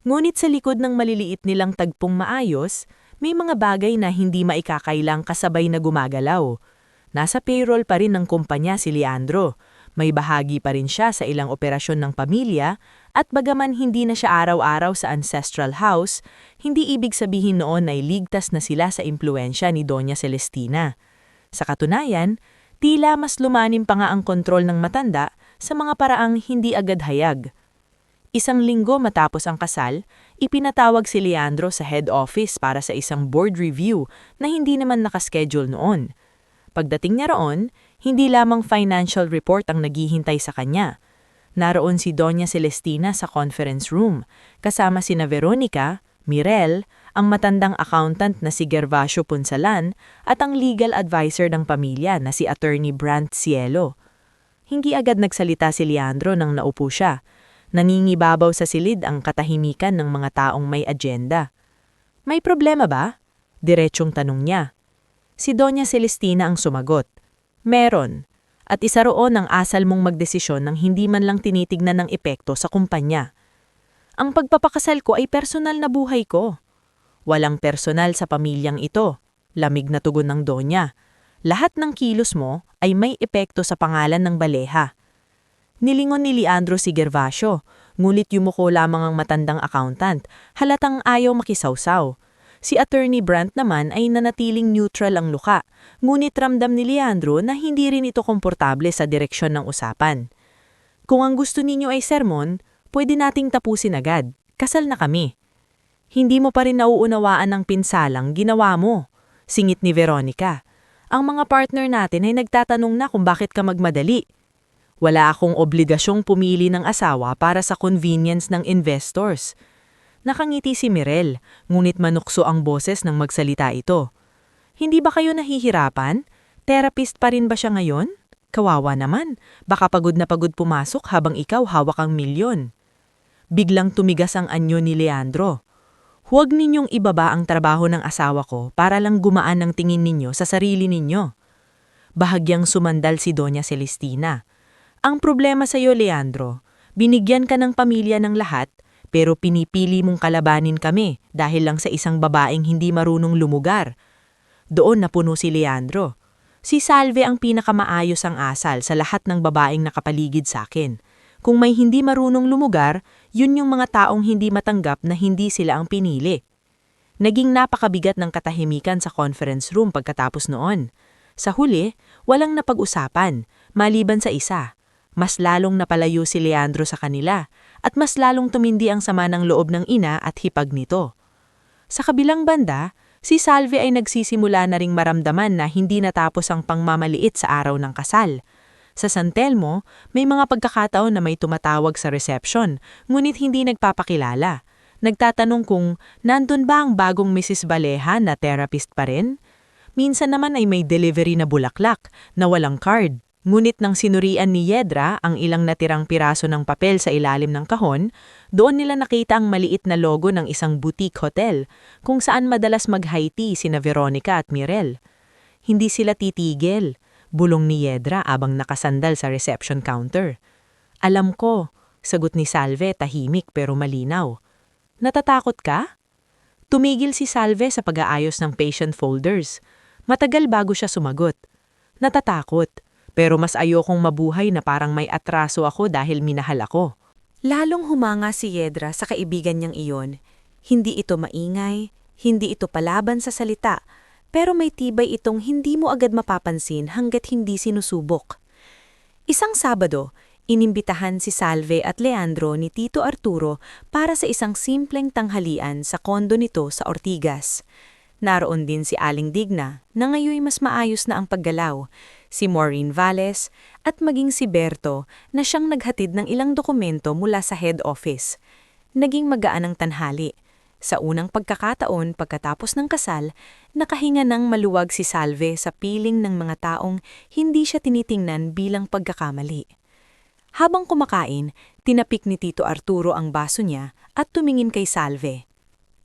Speaker 2: Ngunit sa likod ng maliliit nilang tagpong maayos, may mga bagay na hindi maikakailang kasabay na gumagalaw. Nasa payroll pa rin ng kumpanya si Leandro. May bahagi pa rin siya sa ilang operasyon ng pamilya at bagaman hindi na siya araw-araw sa ancestral house, hindi ibig sabihin noon ay ligtas na sila sa impluensya ni Doña Celestina. Sa katunayan, tila mas lumanim pa nga ang kontrol ng matanda sa mga paraang hindi agad hayag. Isang linggo matapos ang kasal, ipinatawag si Leandro sa head office para sa isang board review na hindi naman nakaschedule noon. Pagdating niya roon, hindi lamang financial report ang naghihintay sa kanya. Naroon si Doña Celestina sa conference room, kasama sina Veronica, Mirel, ang matandang accountant na si Gervasio Punsalan at ang legal advisor ng pamilya na si Attorney Brant Cielo. Hindi agad nagsalita si Leandro nang naupo siya. Nangingibabaw sa silid ang katahimikan ng mga taong may agenda. May problema ba? Diretsyong tanong niya. Si Doña Celestina ang sumagot. Meron. At isa roon ang asal mong magdesisyon nang hindi man lang tinitignan ng epekto sa kumpanya. Ang pagpapakasal ko ay personal na buhay ko. Walang personal sa pamilyang ito. Lamig na tugon ng Donya. Lahat ng kilos mo ay may epekto sa pangalan ng baleha. Nilingon ni Leandro si Gervasio, ngulit yumuko lamang ang matandang accountant, halatang ayaw makisawsaw. Si Attorney Brant naman ay nanatiling neutral ang luka, ngunit ramdam ni Leandro na hindi rin ito komportable sa direksyon ng usapan. Kung ang gusto ninyo ay sermon, pwede nating tapusin agad. Kasal na kami.
Speaker 1: Hindi mo pa rin nauunawaan ang pinsalang ginawa mo, singit ni Veronica. Ang mga partner natin ay nagtatanong na kung bakit ka magmadali. Wala akong obligasyong pumili ng asawa para sa convenience ng investors. Nakangiti si Mirel, ngunit manukso ang boses nang magsalita ito. Hindi ba kayo nahihirapan? Therapist pa rin ba siya ngayon? Kawawa naman, baka pagod na pagod pumasok habang ikaw hawak ang milyon. Biglang tumigas ang anyo ni Leandro. Huwag ninyong ibaba ang trabaho ng asawa ko para lang gumaan ang tingin ninyo sa sarili ninyo. Bahagyang sumandal si Doña Celestina. Ang problema sa iyo, Leandro, binigyan ka ng pamilya ng lahat, pero pinipili mong kalabanin kami dahil lang sa isang babaeng hindi marunong lumugar. Doon napuno si Leandro. Si Salve ang pinakamaayos ang asal sa lahat ng babaeng nakapaligid sa akin. Kung may hindi marunong lumugar, yun yung mga taong hindi matanggap na hindi sila ang pinili. Naging napakabigat ng katahimikan sa conference room pagkatapos noon. Sa huli, walang napag-usapan, maliban sa isa. Mas lalong napalayo si Leandro sa kanila, at mas lalong tumindi ang sama ng loob ng ina at hipag nito. Sa kabilang banda, si Salve ay nagsisimula na ring maramdaman na hindi natapos ang pangmamaliit sa araw ng kasal. Sa San Telmo, may mga pagkakataon na may tumatawag sa reception, ngunit hindi nagpapakilala. Nagtatanong kung nandun ba ang bagong Mrs. Baleha na therapist pa rin? Minsan naman ay may delivery na bulaklak na walang card. Ngunit nang sinurian ni Yedra ang ilang natirang piraso ng papel sa ilalim ng kahon, doon nila nakita ang maliit na logo ng isang boutique hotel kung saan madalas mag-high tea sina Veronica at Mirel. Hindi sila titigil. Bulong ni Yedra abang nakasandal sa reception counter. Alam ko, sagot ni Salve tahimik pero malinaw. Natatakot ka? Tumigil si Salve sa pag-aayos ng patient folders. Matagal bago siya sumagot. Natatakot, pero mas ayokong mabuhay na parang may atraso ako dahil minahal ako.
Speaker 3: Lalong humanga si Yedra sa kaibigan niyang iyon. Hindi ito maingay, hindi ito palaban sa salita, pero may tibay itong hindi mo agad mapapansin hanggat hindi sinusubok. Isang Sabado, inimbitahan si Salve at Leandro ni Tito Arturo para sa isang simpleng tanghalian sa kondo nito sa Ortigas. Naroon din si Aling Digna na ngayon mas maayos na ang paggalaw, si Maureen Valles at maging si Berto na siyang naghatid ng ilang dokumento mula sa head office. Naging magaan ang tanghali. Sa unang pagkakataon pagkatapos ng kasal, nakahinga ng maluwag si Salve sa piling ng mga taong hindi siya tinitingnan bilang pagkakamali. Habang kumakain, tinapik ni Tito Arturo ang baso niya at tumingin kay Salve.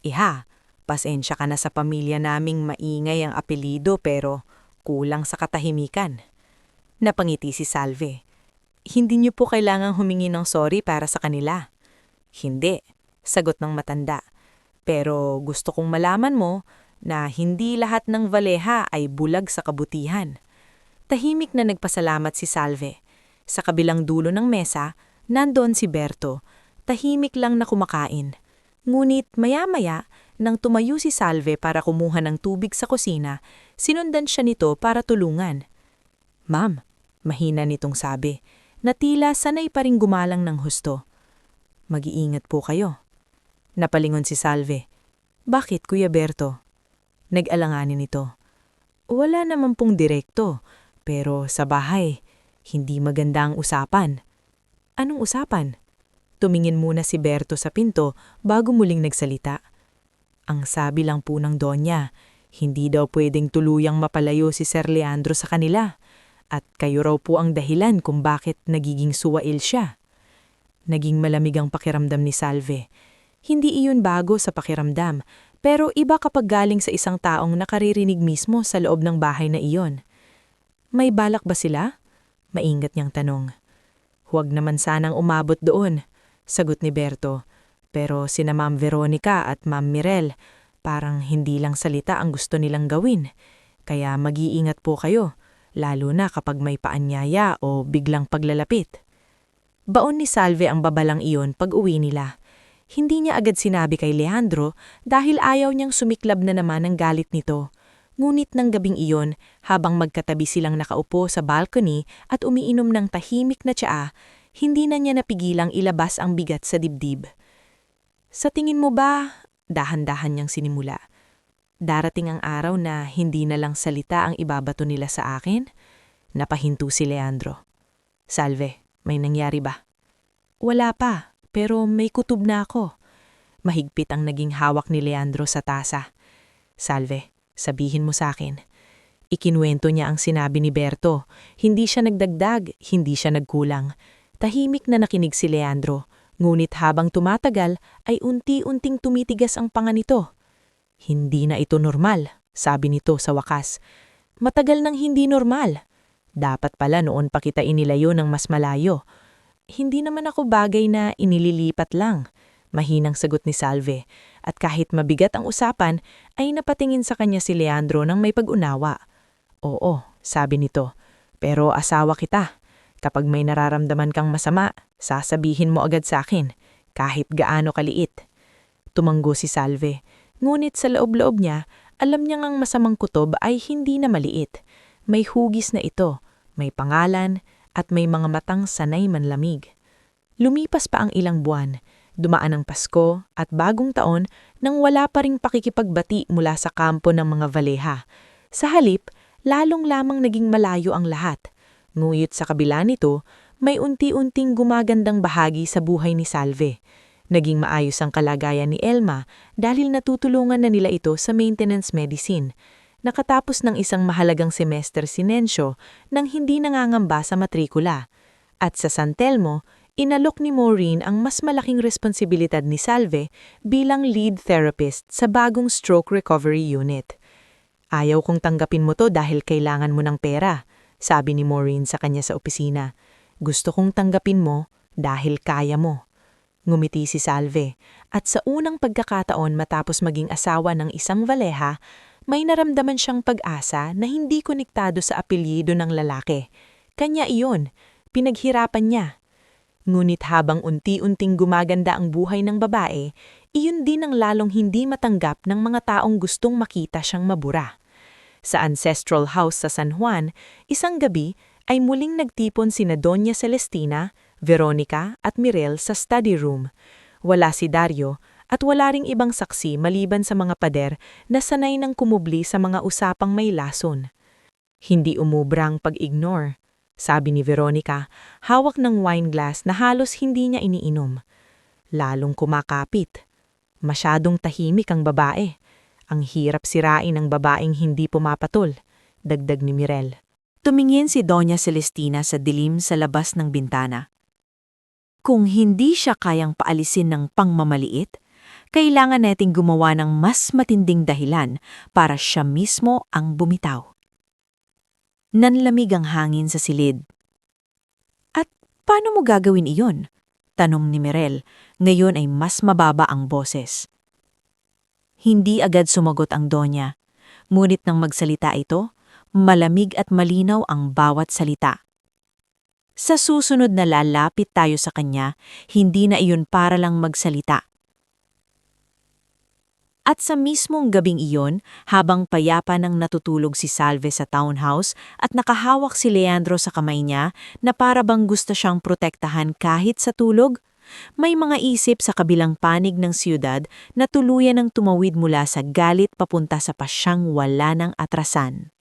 Speaker 3: Iha, pasensya ka na sa pamilya naming maingay ang apelido pero kulang sa katahimikan. Napangiti si Salve. Hindi niyo po kailangang humingi ng sorry para sa kanila. Hindi, sagot ng matanda. Pero gusto kong malaman mo na hindi lahat ng Baleha ay bulag sa kabutihan. Tahimik na nagpasalamat si Salve. Sa kabilang dulo ng mesa, nandoon si Berto. Tahimik lang na kumakain. Ngunit maya-maya, nang tumayo si Salve para kumuha ng tubig sa kusina, sinundan siya nito para tulungan. Ma'am, mahina nitong sabi, na tila sanay pa ring gumalang ng husto. Mag-iingat po kayo. Napalingon si Salve. Bakit, Kuya Berto? Nag-alanganin ito. Wala naman pong direkto, pero sa bahay, hindi maganda ang usapan. Anong usapan? Tumingin muna si Berto sa pinto bago muling nagsalita. Ang sabi lang po ng Donya, hindi daw pwedeng tuluyang mapalayo si Sir Leandro sa kanila, at kayo raw po ang dahilan kung bakit nagiging suwail siya. Naging malamig ang pakiramdam ni Salve. Hindi iyon bago sa pakiramdam, pero iba kapag galing sa isang taong nakaririnig mismo sa loob ng bahay na iyon. May balak ba sila? Maingat niyang tanong. Huwag naman sanang umabot doon, sagot ni Berto. Pero sina Ma'am Veronica at Ma'am Mirel, parang hindi lang salita ang gusto nilang gawin. Kaya mag-iingat po kayo, lalo na kapag may paanyaya o biglang paglalapit. Baon ni Salve ang babalang iyon pag uwi nila. Hindi niya agad sinabi kay Leandro dahil ayaw niyang sumiklab na naman ang galit nito. Ngunit ng gabing iyon, habang magkatabi silang nakaupo sa balcony at umiinom ng tahimik na tsaa, hindi na niya napigilang ilabas ang bigat sa dibdib. Sa tingin mo ba,
Speaker 2: Dahan-dahan niyang sinimula. Darating ang araw na hindi na lang salita ang ibabato nila sa akin. Napahinto si Leandro. Salve, may nangyari ba? Wala pa, pero may kutob na ako. Mahigpit ang naging hawak ni Leandro sa tasa. Salve, sabihin mo sa akin. Ikinuwento niya ang sinabi ni Berto. Hindi siya nagdagdag, hindi siya nagkulang. Tahimik na nakinig si Leandro. Ngunit habang tumatagal ay unti-unting tumitigas ang panga nito. Hindi na ito normal, sabi nito sa wakas. Matagal nang hindi normal. Dapat pala noon pa kita inilayo ng mas malayo. Hindi naman ako bagay na inililipat lang. Mahinang sagot ni Salve. At kahit mabigat ang usapan, ay napatingin sa kanya si Leandro ng may pag-unawa. Oo, sabi nito. Pero asawa kita. Kapag may nararamdaman kang masama, sasabihin mo agad sa akin, kahit gaano kaliit. Tumanggo si Salve. Ngunit sa loob-loob niya, alam niyang ang masamang kutob ay hindi na maliit. May hugis na ito, may pangalan, at may mga matang sanay manlamig. Lumipas pa ang ilang buwan, dumaan ang Pasko at bagong taon nang wala pa ring pakikipagbati mula sa kampo ng mga Valeha. Sa halip, lalong lamang naging malayo ang lahat. Ngunit sa kabila nito, may unti-unting gumagandang bahagi sa buhay ni Salve. Naging maayos ang kalagayan ni Elma dahil natutulungan na nila ito sa maintenance medicine. Nakatapos ng isang mahalagang semester si Nencio nang hindi nangangamba sa matrikula. At sa San Telmo, inalok ni Maureen ang mas malaking responsibilidad ni Salve bilang lead therapist sa bagong stroke recovery unit. Ayaw kong tanggapin mo to dahil kailangan mo ng pera, sabi ni Maureen sa kanya sa opisina. Gusto kong tanggapin mo dahil kaya mo. Ngumiti si Salve, at sa unang pagkakataon matapos maging asawa ng isang Valeha, may naramdaman siyang pag-asa na hindi konektado sa apelyido ng lalaki. Kanya iyon, pinaghirapan niya. Ngunit habang unti-unting gumaganda ang buhay ng babae, iyon din ang lalong hindi matanggap ng mga taong gustong makita siyang mabura. Sa ancestral house sa San Juan, isang gabi ay muling nagtipon sina Doña Celestina, Veronica at Mirel sa study room. Wala si Dario at wala ring ibang saksi maliban sa mga pader na sanay ng kumubli sa mga usapang may lason. Hindi umubrang pag-ignore, sabi ni Veronica, hawak ng wine glass na halos hindi niya iniinom. Lalong kumakapit. Masyadong tahimik ang babae. Ang hirap sirain ng babaeng hindi pumapatol, dagdag ni Mirel.
Speaker 3: Tumingin si Doña Celestina sa dilim sa labas ng bintana. Kung hindi siya kayang paalisin ng pangmamaliit, kailangan nating gumawa ng mas matinding dahilan para siya mismo ang bumitaw. Nanlamig ang hangin sa silid. At paano mo gagawin iyon? Tanong ni Mirel. Ngayon ay mas mababa ang boses. Hindi agad sumagot ang Donya. Ngunit nang magsalita ito, malamig at malinaw ang bawat salita. Sa susunod na lalapit tayo sa kanya, hindi na iyon para lang magsalita. At sa mismong gabing iyon, habang payapa nang natutulog si Salve sa townhouse at nakahawak si Leandro sa kamay niya na para bang gusto siyang protektahan kahit sa tulog, may mga isip sa kabilang panig ng siyudad na tuluyan ng tumawid mula sa galit papunta sa pasyang wala ng atrasan.